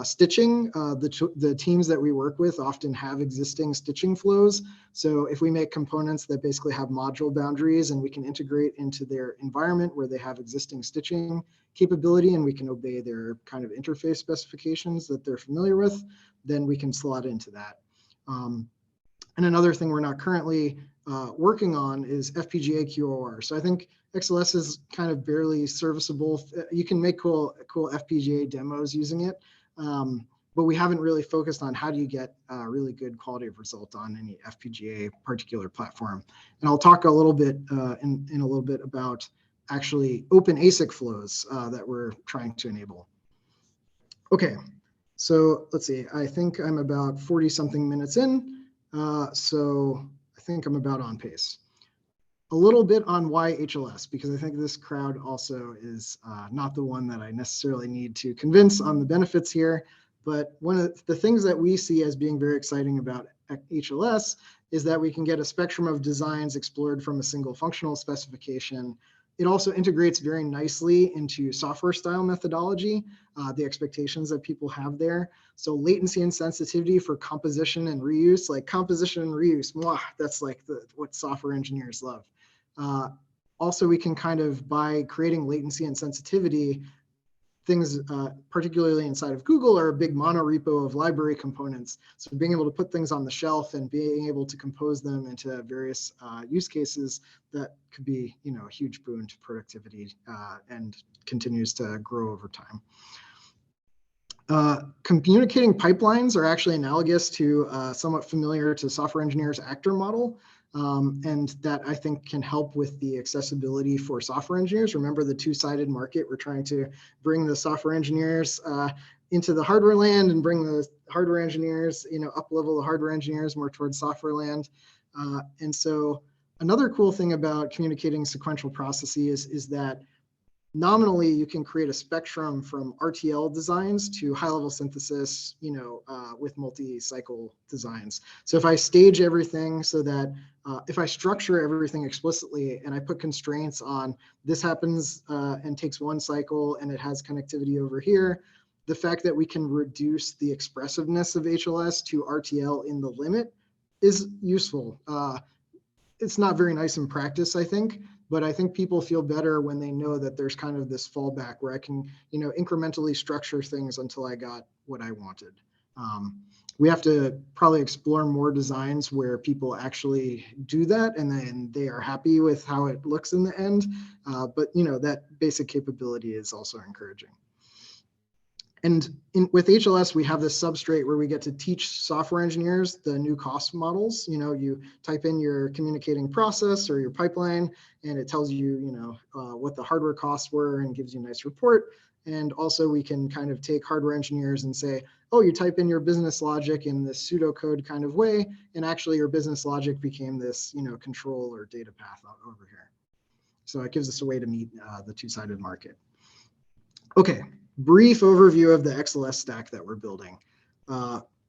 Stitching, the teams that we work with often have existing stitching flows. So if we make components that basically have module boundaries and we can integrate into their environment where they have existing stitching capability and we can obey their kind of interface specifications that they're familiar with, then we can slot into that. And another thing we're not currently working on is FPGA QOR. So I think XLS is kind of barely serviceable. You can make cool FPGA demos using it, but we haven't really focused on how do you get really good quality of result on any FPGA particular platform. And I'll talk a little bit in a little bit about actually open ASIC flows that we're trying to enable. Okay, so let's see. I think I'm about 40 something minutes in. So I think I'm about on pace. A little bit on why HLS, because I think this crowd also is not the one that I necessarily need to convince on the benefits here. But one of the things that we see as being very exciting about HLS is that we can get a spectrum of designs explored from a single functional specification. It also integrates very nicely into software style methodology, the expectations that people have there. So latency and sensitivity for composition and reuse, like composition and reuse, mwah, that's like what software engineers love. Also, we can kind of, by creating latency and sensitivity, things particularly inside of Google are a big monorepo of library components. So being able to put things on the shelf and being able to compose them into various use cases, that could be, a huge boon to productivity and continues to grow over time. Communicating pipelines are actually analogous to somewhat familiar to software engineers' actor model. And that I think can help with the accessibility for software engineers. Remember the two-sided market. We're trying to bring the software engineers into the hardware land and bring the hardware engineers, up-level the hardware engineers more towards software land. And so another cool thing about communicating sequential processes is that nominally, you can create a spectrum from RTL designs to high-level synthesis, with multi-cycle designs. So if I stage everything so that if I structure everything explicitly and I put constraints on this happens and takes one cycle and it has connectivity over here, the fact that we can reduce the expressiveness of HLS to RTL in the limit is useful. It's not very nice in practice, I think. But I think people feel better when they know that there's kind of this fallback where I can, incrementally structure things until I got what I wanted. We have to probably explore more designs where people actually do that and then they are happy with how it looks in the end. But that basic capability is also encouraging. And with HLS, we have this substrate where we get to teach software engineers the new cost models. You type in your communicating process or your pipeline, and it tells you, what the hardware costs were and gives you a nice report. And also we can kind of take hardware engineers and say, oh, you type in your business logic in this pseudocode kind of way, and actually your business logic became this, control or data path over here. So it gives us a way to meet the two-sided market. Okay. Brief overview of the XLS stack that we're building.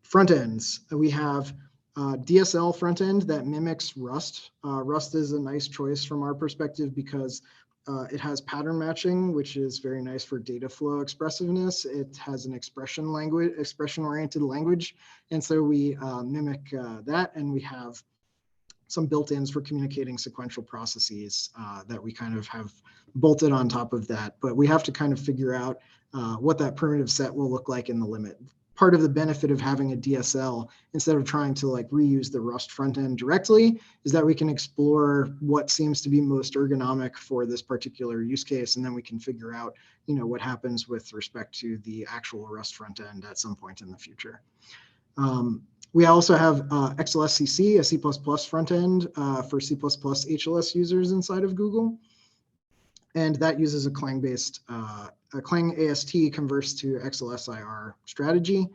Front ends, we have DSL front end that mimics Rust. Rust is a nice choice from our perspective because it has pattern matching, which is very nice for data flow expressiveness. It has an expression-oriented language. And so we mimic that, and we have some built-ins for communicating sequential processes that we kind of have bolted on top of that. But we have to kind of figure out what that primitive set will look like in the limit. Part of the benefit of having a DSL, instead of trying to reuse the Rust front end directly, is that we can explore what seems to be most ergonomic for this particular use case, and then we can figure out, what happens with respect to the actual Rust front end at some point in the future. We also have XLSCC, a C++ front end for C++ HLS users inside of Google. And that uses a Clang-based, a Clang AST converts to XLSIR strategy.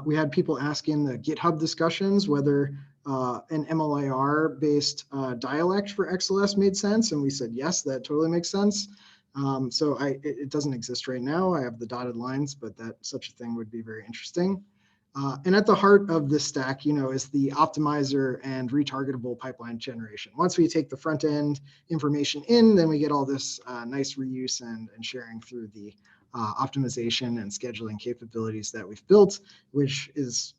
We had people ask in the GitHub discussions whether an MLIR-based dialect for XLS made sense, and we said, yes, that totally makes sense. It doesn't exist right now. I have the dotted lines, but that such a thing would be very interesting. And at the heart of this stack, is the optimizer and retargetable pipeline generation. Once we take the front end information in, then we get all this nice reuse and sharing through the optimization and scheduling capabilities that we've built, which is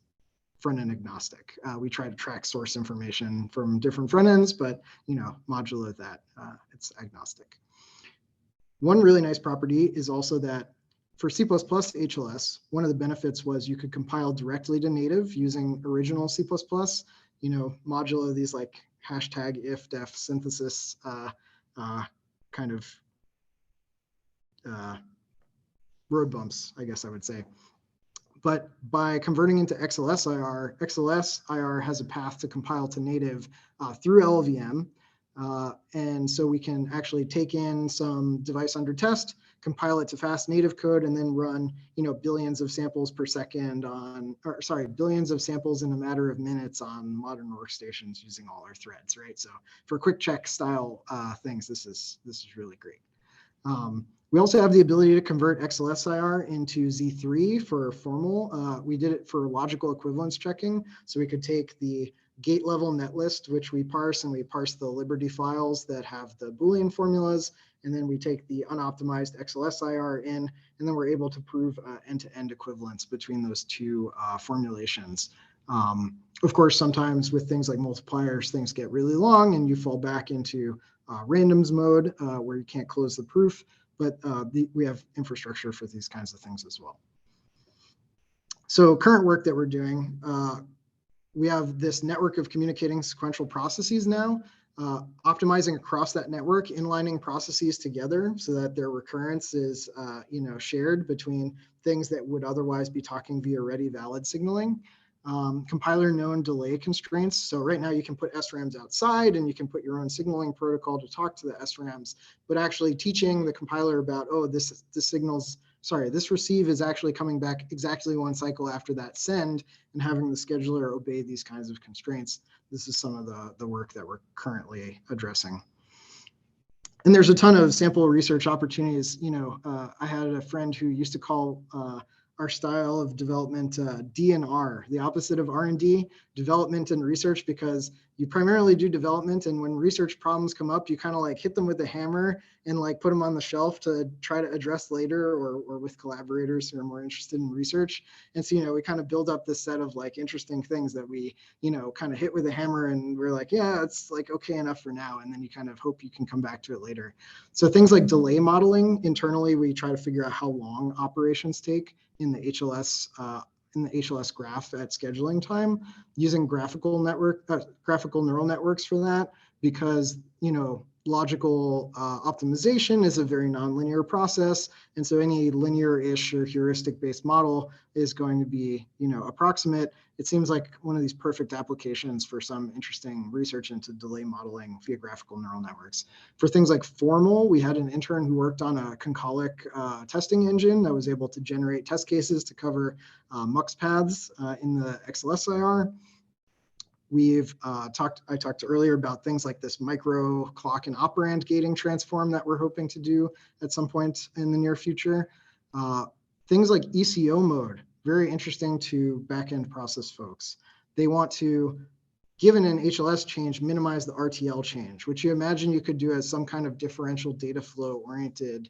front end agnostic. We try to track source information from different front ends, but modulo that, it's agnostic. One really nice property is also that for C++ HLS, one of the benefits was you could compile directly to native using original C++, modulo these like hashtag if def synthesis kind of road bumps, I guess I would say. But by converting into XLSIR, XLSIR has a path to compile to native through LLVM. And so we can actually take in some device under test, compile it to fast native code, and then run, billions of samples per second billions of samples in a matter of minutes on modern workstations using all our threads, right? So for quick check style things, this is really great. We also have the ability to convert XLSIR into Z3 for formal. We did it for logical equivalence checking. So we could take the gate level netlist, which we parse, and we parse the Liberty files that have the Boolean formulas. And then we take the unoptimized XLSIR in, and then we're able to prove end-to-end equivalence between those two formulations. Of course, sometimes with things like multipliers, things get really long and you fall back into randoms mode where you can't close the proof. But we have infrastructure for these kinds of things as well. So current work that we're doing, we have this network of communicating sequential processes now, optimizing across that network, inlining processes together so that their recurrence is shared between things that would otherwise be talking via ready valid signaling. Compiler known delay constraints. So right now you can put SRAMs outside and you can put your own signaling protocol to talk to the SRAMs, but actually teaching the compiler about, oh, this receive is actually coming back exactly one cycle after that send, and having the scheduler obey these kinds of constraints. This is some of the work that we're currently addressing. And there's a ton of sample research opportunities. I had a friend who used to call our style of development D&R, the opposite of R&D, development and research, because you primarily do development, and when research problems come up, you kind of like hit them with a hammer and like put them on the shelf to try to address later, or with collaborators who are more interested in research. And so, we kind of build up this set of like interesting things that we, kind of hit with a hammer, and we're like, yeah, it's like okay enough for now. And then you kind of hope you can come back to it later. So things like delay modeling, internally, we try to figure out how long operations take in the HLS graph at scheduling time, using graphical neural networks for that, because logical optimization is a very nonlinear process, and so any linear-ish or heuristic-based model is going to be approximate. It seems like one of these perfect applications for some interesting research into delay modeling via graphical neural networks. For things like formal, we had an intern who worked on a concolic testing engine that was able to generate test cases to cover MUX paths in the XLSIR. I talked earlier about things like this micro clock and operand gating transform that we're hoping to do at some point in the near future. Things like ECO mode, very interesting to backend process folks. They want to, given an HLS change, minimize the RTL change, which you imagine you could do as some kind of differential data flow oriented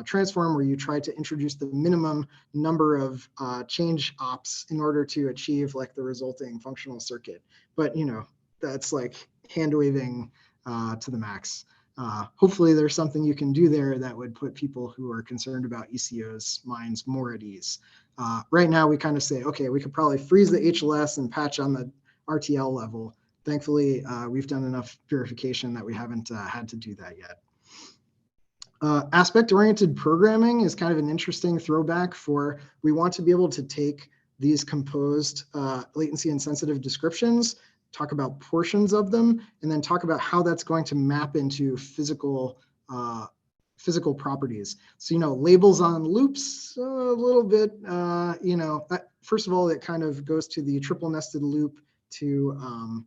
transform, where you try to introduce the minimum number of change ops in order to achieve like the resulting functional circuit. But that's like hand waving to the max. Hopefully there's something you can do there that would put people who are concerned about ECO's minds more at ease. Right now we kind of say, okay, we could probably freeze the HLS and patch on the RTL level. Thankfully, we've done enough verification that we haven't had to do that yet. Aspect-oriented programming is kind of an interesting throwback for, we want to be able to take these composed latency insensitive descriptions, talk about portions of them, and then talk about how that's going to map into physical properties. So, labels on loops, a little bit, first of all, it kind of goes to the triple nested loop to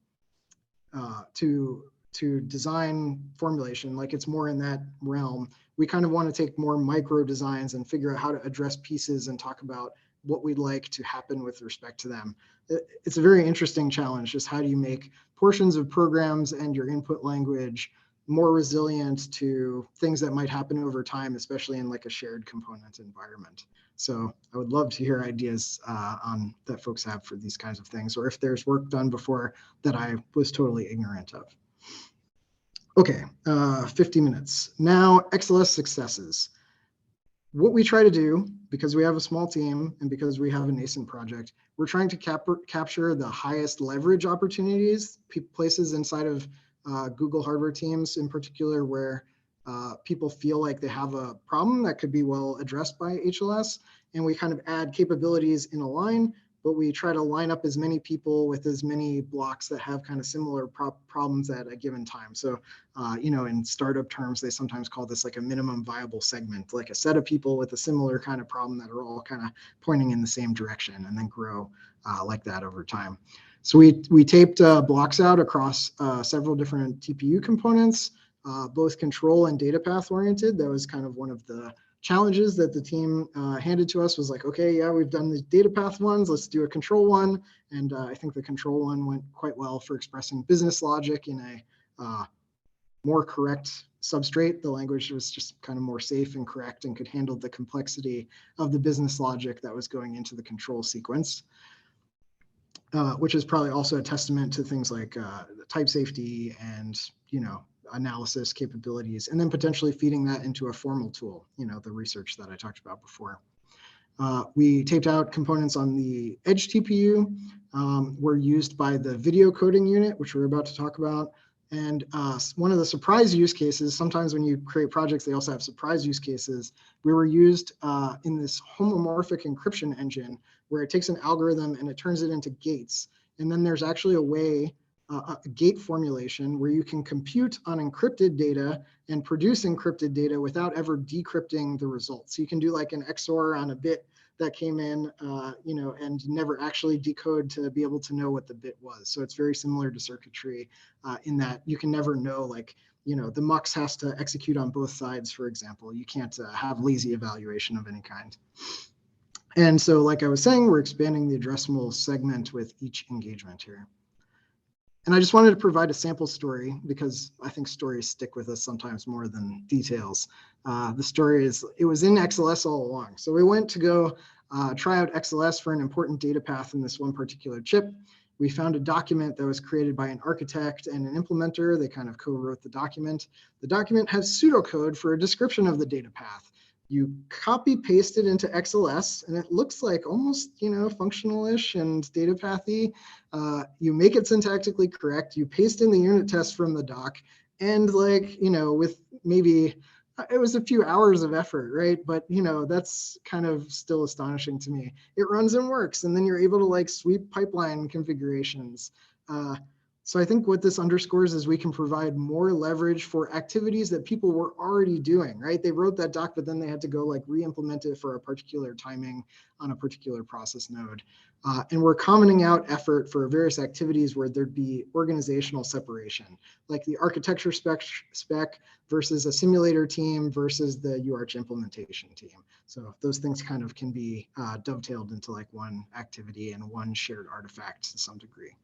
design formulation, like it's more in that realm. We kind of want to take more micro designs and figure out how to address pieces and talk about what we'd like to happen with respect to them. It's a very interesting challenge, just how do you make portions of programs and your input language more resilient to things that might happen over time, especially in like a shared component environment. So I would love to hear ideas on that folks have for these kinds of things, or if there's work done before that I was totally ignorant of. Okay, 50 minutes. Now, XLS successes. What we try to do, because we have a small team and because we have a nascent project, we're trying to capture the highest leverage opportunities, places inside of Google hardware teams in particular, where people feel like they have a problem that could be well addressed by HLS, and we kind of add capabilities in a line, but we try to line up as many people with as many blocks that have kind of similar problems at a given time. So, you know, in startup terms, they sometimes call this like a minimum viable segment, like a set of people with a similar kind of problem that are all kind of pointing in the same direction, and then grow like that over time. So we taped blocks out across several different TPU components, both control and data path oriented. That was kind of one of the challenges that the team handed to us, was like, okay, yeah, we've done the data path ones, let's do a control one. And I think the control one went quite well for expressing business logic in a more correct substrate. The language was just kind of more safe and correct and could handle the complexity of the business logic that was going into the control sequence. Which is probably also a testament to things like type safety and, you know, analysis capabilities, and then potentially feeding that into a formal tool, you know, the research that I talked about before. We taped out components on the edge TPU, were used by the video coding unit, which we're about to talk about. And one of the surprise use cases, sometimes when you create projects, they also have surprise use cases. We were used in this homomorphic encryption engine, where it takes an algorithm and it turns it into gates. And then there's actually a way, a gate formulation, where you can compute on encrypted data and produce encrypted data without ever decrypting the results. So you can do like an XOR on a bit that came in, you know, and never actually decode to be able to know what the bit was. So it's very similar to circuitry in that you can never know, like, you know, the mux has to execute on both sides, for example. You can't have lazy evaluation of any kind. And so, like I was saying, we're expanding the addressable segment with each engagement here. And I just wanted to provide a sample story, because I think stories stick with us sometimes more than details. The story is, it was in XLS all along. So we went to go try out XLS for an important data path in this one particular chip. We found a document that was created by an architect and an implementer. They kind of co-wrote the document. The document has pseudocode for a description of the data path. You copy paste it into XLS, and it looks like almost, you know, functional-ish and data pathy. You make it syntactically correct. You paste in the unit test from the doc, and, like, you know, with maybe, it was a few hours of effort, right? But, you know, that's kind of still astonishing to me. It runs and works, and then you're able to like sweep pipeline configurations. So I think what this underscores is we can provide more leverage for activities that people were already doing, right? They wrote that doc, but then they had to go like re-implement it for a particular timing on a particular process node. And we're commenting out effort for various activities where there'd be organizational separation, like the architecture spec versus a simulator team versus the UArch implementation team. So those things kind of can be dovetailed into like one activity and one shared artifact to some degree.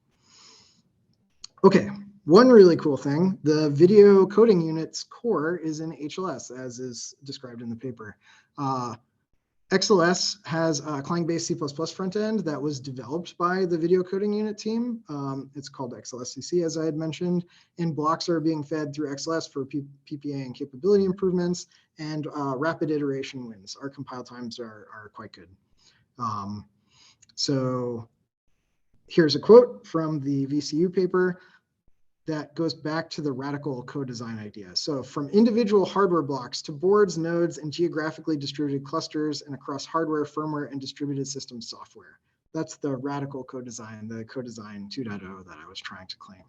Okay, one really cool thing, the video coding unit's core is in HLS, as is described in the paper. XLS has a client-based C++ front end that was developed by the video coding unit team. It's called XLSCC, as I had mentioned, and blocks are being fed through XLS for PPA and capability improvements and rapid iteration wins. Our compile times are quite good. So here's a quote from the VCU paper that goes back to the radical co-design idea. So from individual hardware blocks to boards, nodes, and geographically distributed clusters, and across hardware, firmware, and distributed system software. That's the radical co-design, the co-design 2.0 that I was trying to claim.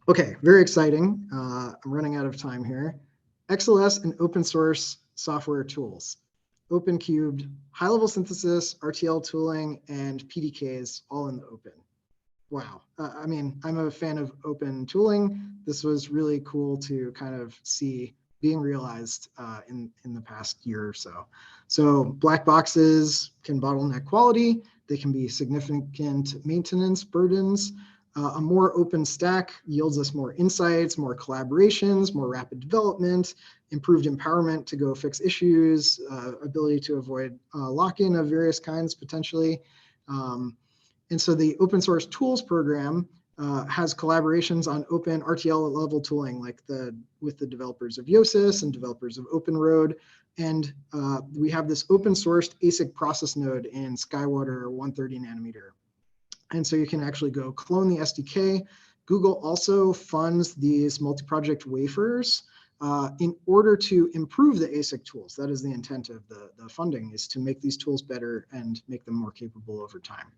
Okay, very exciting. I'm running out of time here. XLS and open source software tools. OpenCubed, high-level synthesis, RTL tooling, and PDKs all in the open. Wow. I mean, I'm a fan of open tooling. This was really cool to kind of see being realized in the past year or so. So black boxes can bottleneck quality. They can be significant maintenance burdens. A more open stack yields us more insights, more collaborations, more rapid development, improved empowerment to go fix issues, ability to avoid lock-in of various kinds potentially. And so the open source tools program has collaborations on open RTL level tooling, like with the developers of Yosis and developers of OpenRoad. And we have this open sourced ASIC process node in Skywater 130 nanometer. And so you can actually go clone the SDK. Google also funds these multi-project wafers in order to improve the ASIC tools. That is the intent of the funding, is to make these tools better and make them more capable over time.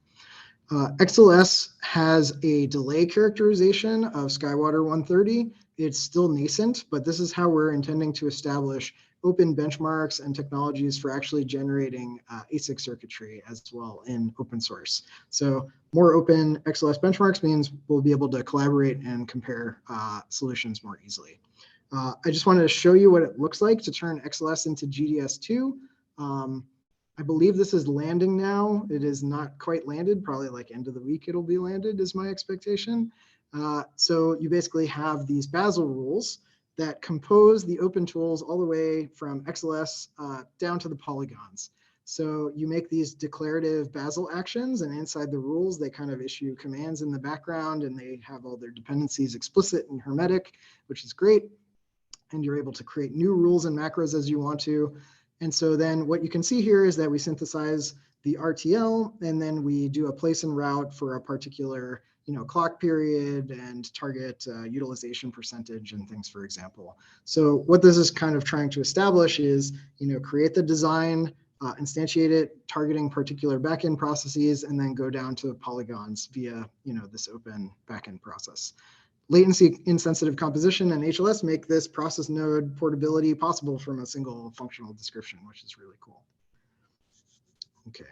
XLS has a delay characterization of Skywater 130. It's still nascent, but this is how we're intending to establish open benchmarks and technologies for actually generating ASIC circuitry as well in open source. So more open XLS benchmarks means we'll be able to collaborate and compare solutions more easily. I just wanted to show you what it looks like to turn XLS into GDS2. I believe this is landing now. It is not quite landed, probably like end of the week it'll be landed is my expectation. So you basically have these Basel rules that compose the open tools all the way from XLS down to the polygons. So you make these declarative Basel actions, and inside the rules, they kind of issue commands in the background, and they have all their dependencies explicit and hermetic, which is great. And you're able to create new rules and macros as you want to. And so then what you can see here is that we synthesize the RTL, and then we do a place and route for a particular clock period and target utilization percentage and things, for example. So what this is kind of trying to establish is, create the design, instantiate it, targeting particular backend processes, and then go down to polygons via, this open backend process. Latency insensitive composition and HLS make this process node portability possible from a single functional description, which is really cool. Okay.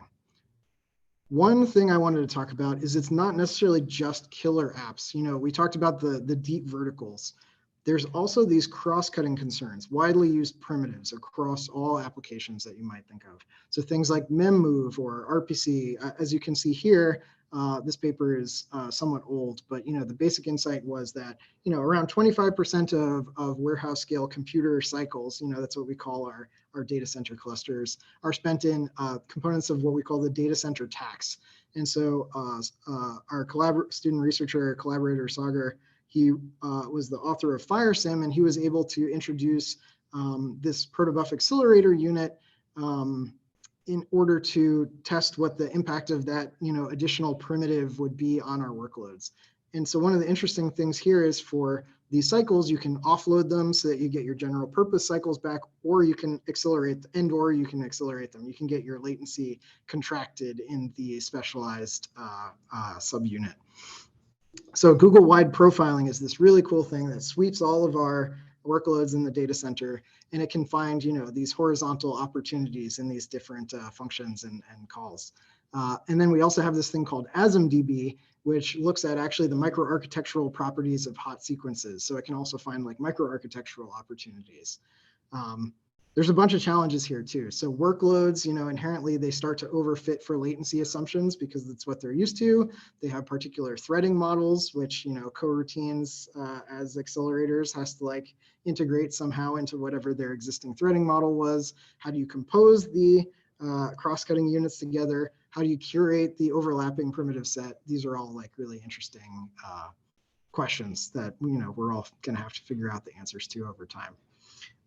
One thing I wanted to talk about is it's not necessarily just killer apps. We talked about the deep verticals. There's also these cross-cutting concerns, widely used primitives across all applications that you might think of. So things like memmove or RPC, as you can see here, this paper is somewhat old, but the basic insight was that around 25% of warehouse scale computer cycles, that's what we call our data center clusters, are spent in components of what we call the data center tax. And so our student researcher collaborator Sagar, he was the author of FireSim, and he was able to introduce this protobuf accelerator unit in order to test what the impact of that additional primitive would be on our workloads. And so one of the interesting things here is for these cycles, you can offload them so that you get your general purpose cycles back, or you can accelerate or you can accelerate them. You can get your latency contracted in the specialized subunit. So Google-wide profiling is this really cool thing that sweeps all of our workloads in the data center, and it can find these horizontal opportunities in these different functions and calls. And then we also have this thing called ASMDB, which looks at actually the microarchitectural properties of hot sequences. So it can also find like microarchitectural opportunities. There's a bunch of challenges here too. So workloads, inherently they start to overfit for latency assumptions because that's what they're used to. They have particular threading models, which, coroutines as accelerators has to like integrate somehow into whatever their existing threading model was. How do you compose the cross-cutting units together? How do you curate the overlapping primitive set? These are all like really interesting questions that, we're all gonna have to figure out the answers to over time.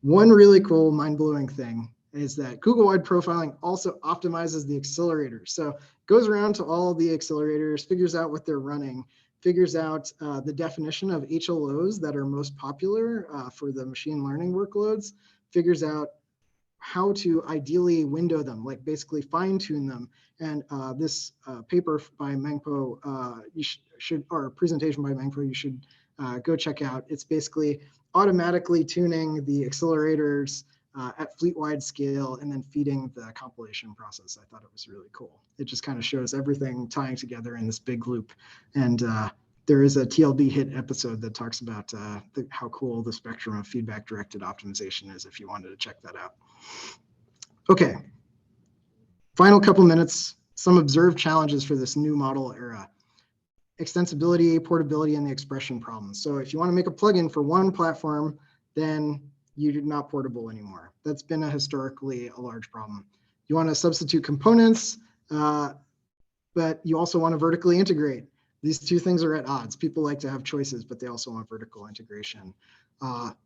One really cool, mind-blowing thing is that Google-wide profiling also optimizes the accelerators. So it goes around to all the accelerators, figures out what they're running, figures out the definition of HLOs that are most popular for the machine learning workloads, figures out how to ideally window them, like basically fine-tune them. And this paper by Mengpo, or presentation by Mengpo, you should go check out. It's basically automatically tuning the accelerators at fleet-wide scale and then feeding the compilation process. I thought it was really cool. It just kind of shows everything tying together in this big loop. And there is a TLD hit episode that talks about how cool the spectrum of feedback directed optimization is, if you wanted to check that out. Okay, final couple minutes, some observed challenges for this new model era. Extensibility, portability, and the expression problems. So if you want to make a plugin for one platform, then you're not portable anymore. That's been historically a large problem. You want to substitute components, but you also want to vertically integrate. These two things are at odds. People like to have choices, but they also want vertical integration.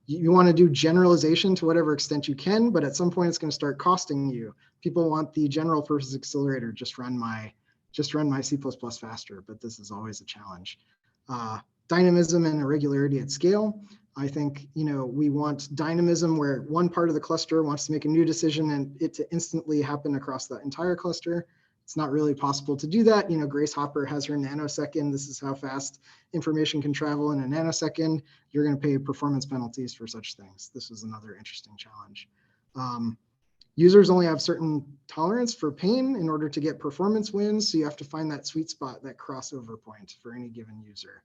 You want to do generalization to whatever extent you can, but at some point it's going to start costing you. People want the general purpose accelerator, just run my C++ faster, but this is always a challenge. Dynamism and irregularity at scale. I think, we want dynamism where one part of the cluster wants to make a new decision and it to instantly happen across the entire cluster. It's not really possible to do that. Grace Hopper has her nanosecond. This is how fast information can travel in a nanosecond. You're going to pay performance penalties for such things. This is another interesting challenge. Users only have certain tolerance for pain in order to get performance wins. So you have to find that sweet spot, that crossover point for any given user.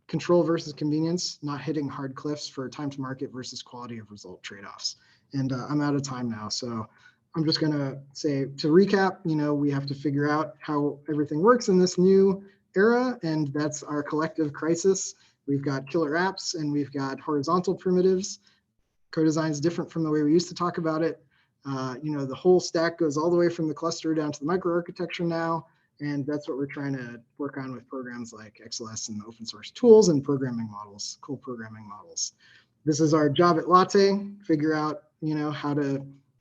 Control versus convenience, not hitting hard cliffs for time to market versus quality of result trade-offs. And I'm out of time now. So I'm just going to say, to recap, we have to figure out how everything works in this new era, and that's our collective crisis. We've got killer apps and we've got horizontal primitives. Co-design is different from the way we used to talk about it. The whole stack goes all the way from the cluster down to the microarchitecture now, and that's what we're trying to work on with programs like XLS and open source tools and programming models, cool programming models. This is our job at LATTE, figure out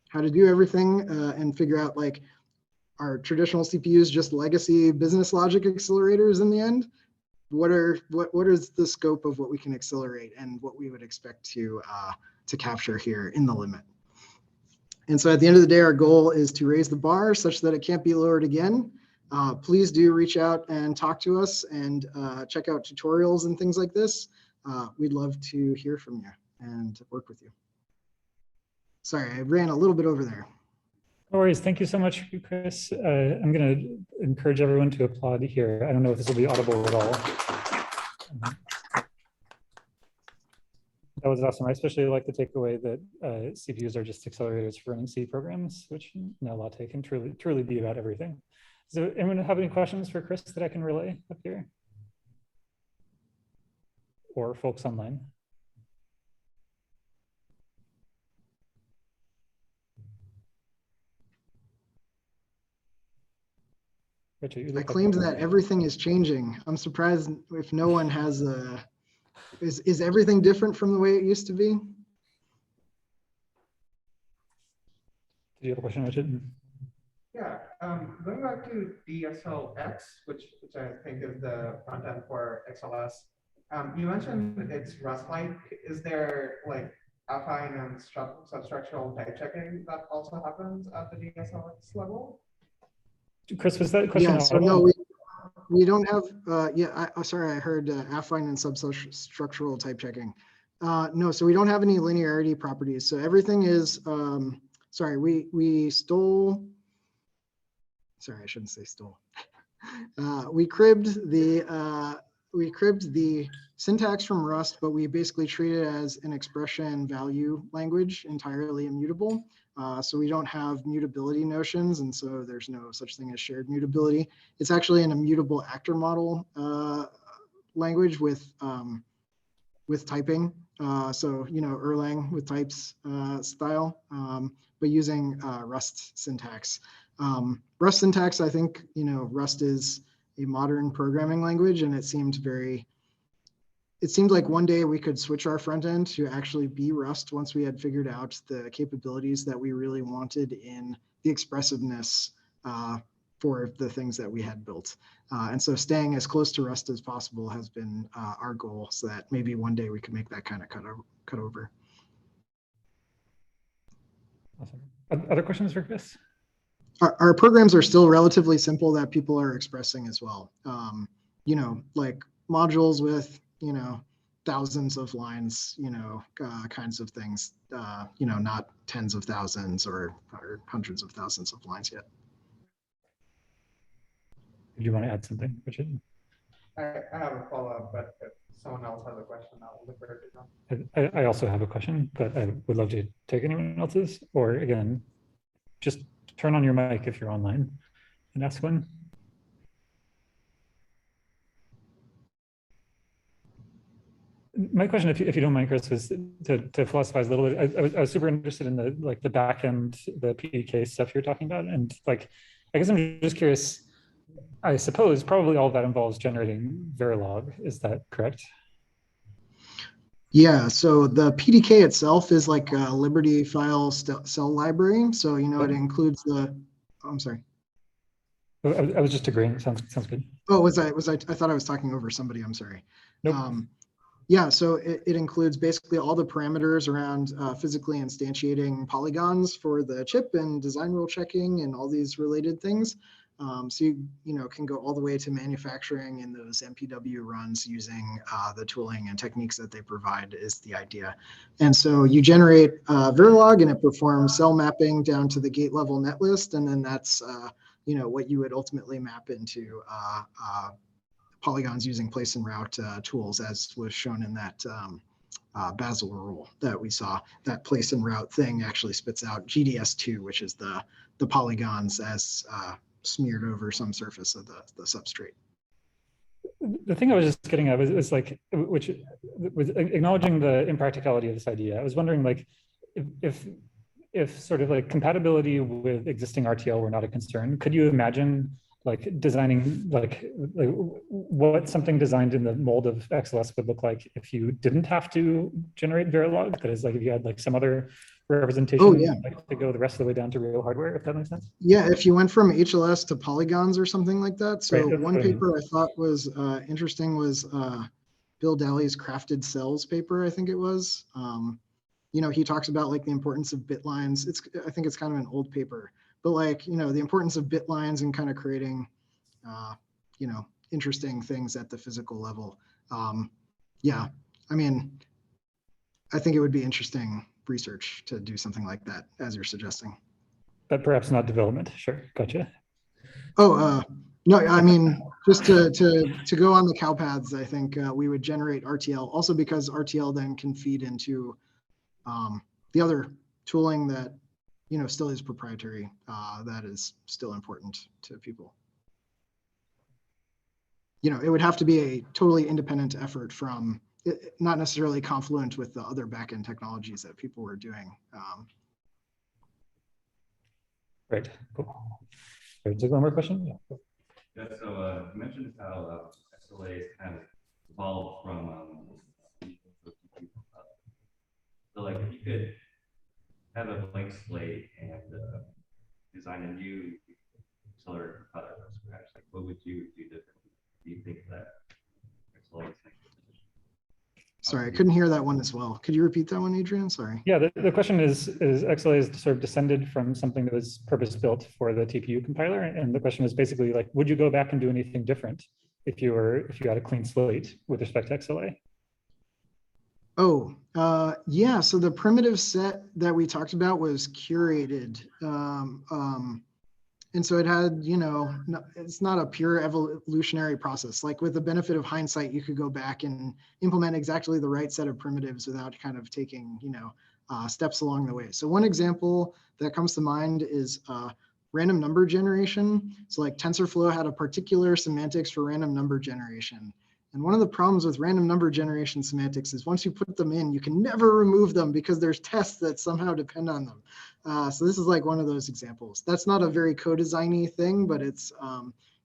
how to do everything and figure out, like, are traditional CPUs just legacy business logic accelerators in the end? What is the scope of what we can accelerate and what we would expect to capture here in the limit? And so at the end of the day, our goal is to raise the bar such that it can't be lowered again. Please do reach out and talk to us and check out tutorials and things like this. We'd love to hear from you and work with you. Sorry, I ran a little bit over there. No worries. Thank you so much, Chris. I'm going to encourage everyone to applaud here. I don't know if this will be audible at all. That was awesome. I especially like the takeaway that CPUs are just accelerators for running C programs, which now LATTE can truly be about everything. So anyone have any questions for Chris that I can relay up here? Or folks online? Richard, I claimed that everything is changing. I'm surprised if no one has a... Is everything different from the way it used to be? Do you have a question, Richard? Yeah, going back to DSLX, which I think is the front end for XLS. You mentioned it's Rust-like. Is there like affine and substructural type checking that also happens at the DSLX level? Chris, was that question? Yeah, so no, we don't have, sorry, I heard affine and substructural type checking. No, so we don't have any linearity properties. So everything is, sorry, we stole, sorry, I shouldn't say stole. We cribbed the syntax from Rust, but we basically treat it as an expression value language, entirely immutable. So we don't have mutability notions, and so there's no such thing as shared mutability. It's actually an immutable actor model language with typing. So Erlang with types style, but using Rust syntax. Rust syntax, I think Rust is a modern programming language, and it seemed like one day we could switch our front end to actually be Rust once we had figured out the capabilities that we really wanted in the expressiveness for the things that we had built. And so staying as close to Rust as possible has been our goal, so that maybe one day we could make that kind of cut over. Awesome. Other questions for Chris? Our programs are still relatively simple that people are expressing as well. Like modules with thousands of lines, kinds of things, not tens of thousands or hundreds of thousands of lines yet. Did you want to add something, Richard? I have a follow-up, but if someone else has a question, I'll defer to them. I also have a question, but I would love to take anyone else's, or again, just turn on your mic if you're online and ask one. My question, if you don't mind, Chris, was to philosophize a little bit. I was super interested in the back end, the PDK stuff you're talking about, and I guess I'm just curious. I suppose probably all that involves generating Verilog. Is that correct? Yeah, so the PDK itself is like a Liberty file cell library. So, it includes the, oh, I'm sorry. I was just agreeing. Sounds good. Oh, I thought I was talking over somebody. I'm sorry. Nope. Yeah, so it includes basically all the parameters around physically instantiating polygons for the chip and design rule checking and all these related things. So you can go all the way to manufacturing in those MPW runs using the tooling and techniques that they provide is the idea. And so you generate Verilog and it performs cell mapping down to the gate level netlist, and then that's what you would ultimately map into polygons using place and route tools, as was shown in that Basel rule that we saw. That place and route thing actually spits out GDS2, which is the polygons as smeared over some surface of the substrate. The thing I was just getting at was which was acknowledging the impracticality of this idea. I was wondering if sort of compatibility with existing RTL were not a concern, could you imagine designing what something designed in the mold of XLS would look like if you didn't have to generate Verilog? That is, if you had some other representation to go the rest of the way down to real hardware, if that makes sense. Yeah, if you went from HLS to polygons or something like that. So right, one paper I thought was interesting was Bill Daly's crafted cells paper, I think it was. He talks about the importance of bit lines. I think it's kind of an old paper, but the importance of bit lines and kind of creating, interesting things at the physical level. Yeah, I mean, I think it would be interesting research to do something like that, as you're suggesting. But perhaps not development. Sure, gotcha. Oh, no, I mean, just to go on the cow paths, I think we would generate RTL, also because RTL then can feed into the other tooling that still is proprietary, that is still important to people. It would have to be a totally independent effort from, not necessarily confluent with the other backend technologies that people were doing. Right, cool. Is there one more question? Yeah, so you mentioned how SLA kind of evolved from so if you could have a blank slate and design a new accelerator compiler from scratch, what would you do differently? Do you think that XLA is Sorry, I couldn't hear that one as well. Could you repeat that one, Adrian? Sorry. Yeah, the question is XLA is sort of descended from something that was purpose-built for the TPU compiler, and the question is basically would you go back and do anything different if you had a clean slate with respect to XLA? Oh, yeah. So the primitive set that we talked about was curated. And so it had, it's not a pure evolutionary process. With the benefit of hindsight, you could go back and implement exactly the right set of primitives without kind of taking, steps along the way. So one example that comes to mind is random number generation. So TensorFlow had a particular semantics for random number generation. And one of the problems with random number generation semantics is once you put them in, you can never remove them because there's tests that somehow depend on them. So this is one of those examples. That's not a very co-designy thing, but it's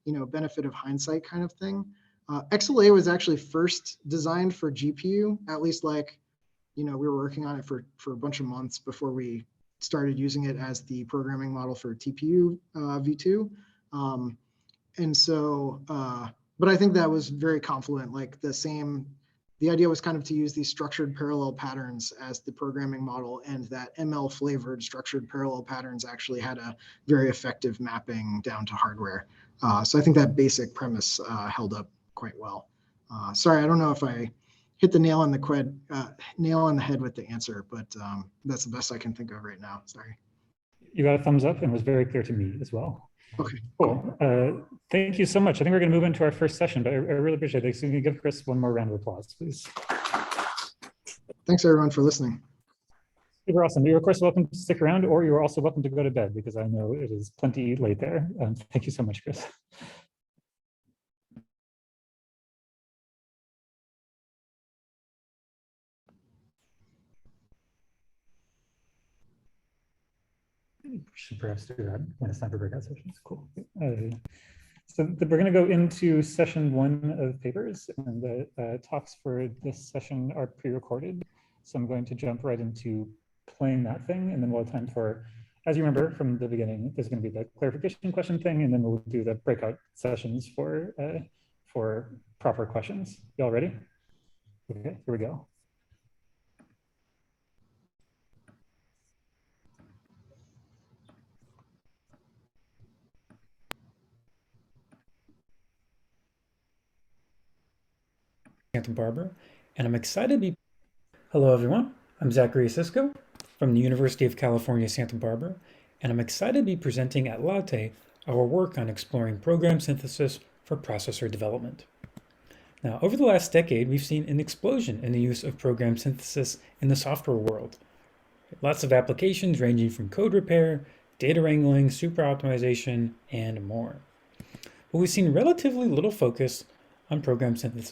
benefit of hindsight kind of thing. XLA was actually first designed for GPU, at least we were working on it for a bunch of months before we started using it as the programming model for TPU v2. And so, but I think that was very confluent, the idea was kind of to use these structured parallel patterns as the programming model, and that ML flavored structured parallel patterns actually had a very effective mapping down to hardware. So I think that basic premise held up quite well. Sorry, I don't know if I hit the nail on the head with the answer, but that's the best I can think of right now. Sorry. You got a thumbs up and was very clear to me as well. Okay, Cool. Thank you so much. I think we're going to move into our first session, but I really appreciate it. So can you give Chris one more round of applause, please? Thanks everyone for listening. Super awesome. You're of course welcome to stick around, or you're also welcome to go to bed because I know it is plenty late there. Thank you so much, Chris. Should perhaps do that when it's time for breakout sessions. Cool. So we're going to go into session 1 of papers, and the talks for this session are pre-recorded. So I'm going to jump right into playing that thing, and then we'll have time for, as you remember from the beginning, there's going to be the clarification question thing, and then we'll do the breakout sessions for proper questions. Y'all ready? Okay, here we go. Santa Barbara, and I'm excited to be. Hello, everyone. I'm Zachary Sisko from the University of California, Santa Barbara, and I'm excited to be presenting at LATTE our work on exploring program synthesis for processor development. Now, over the last decade, we've seen an explosion in the use of program synthesis in the software world. Lots of applications ranging from code repair, data wrangling, super optimization, and more. But we've seen relatively little focus on program synthesis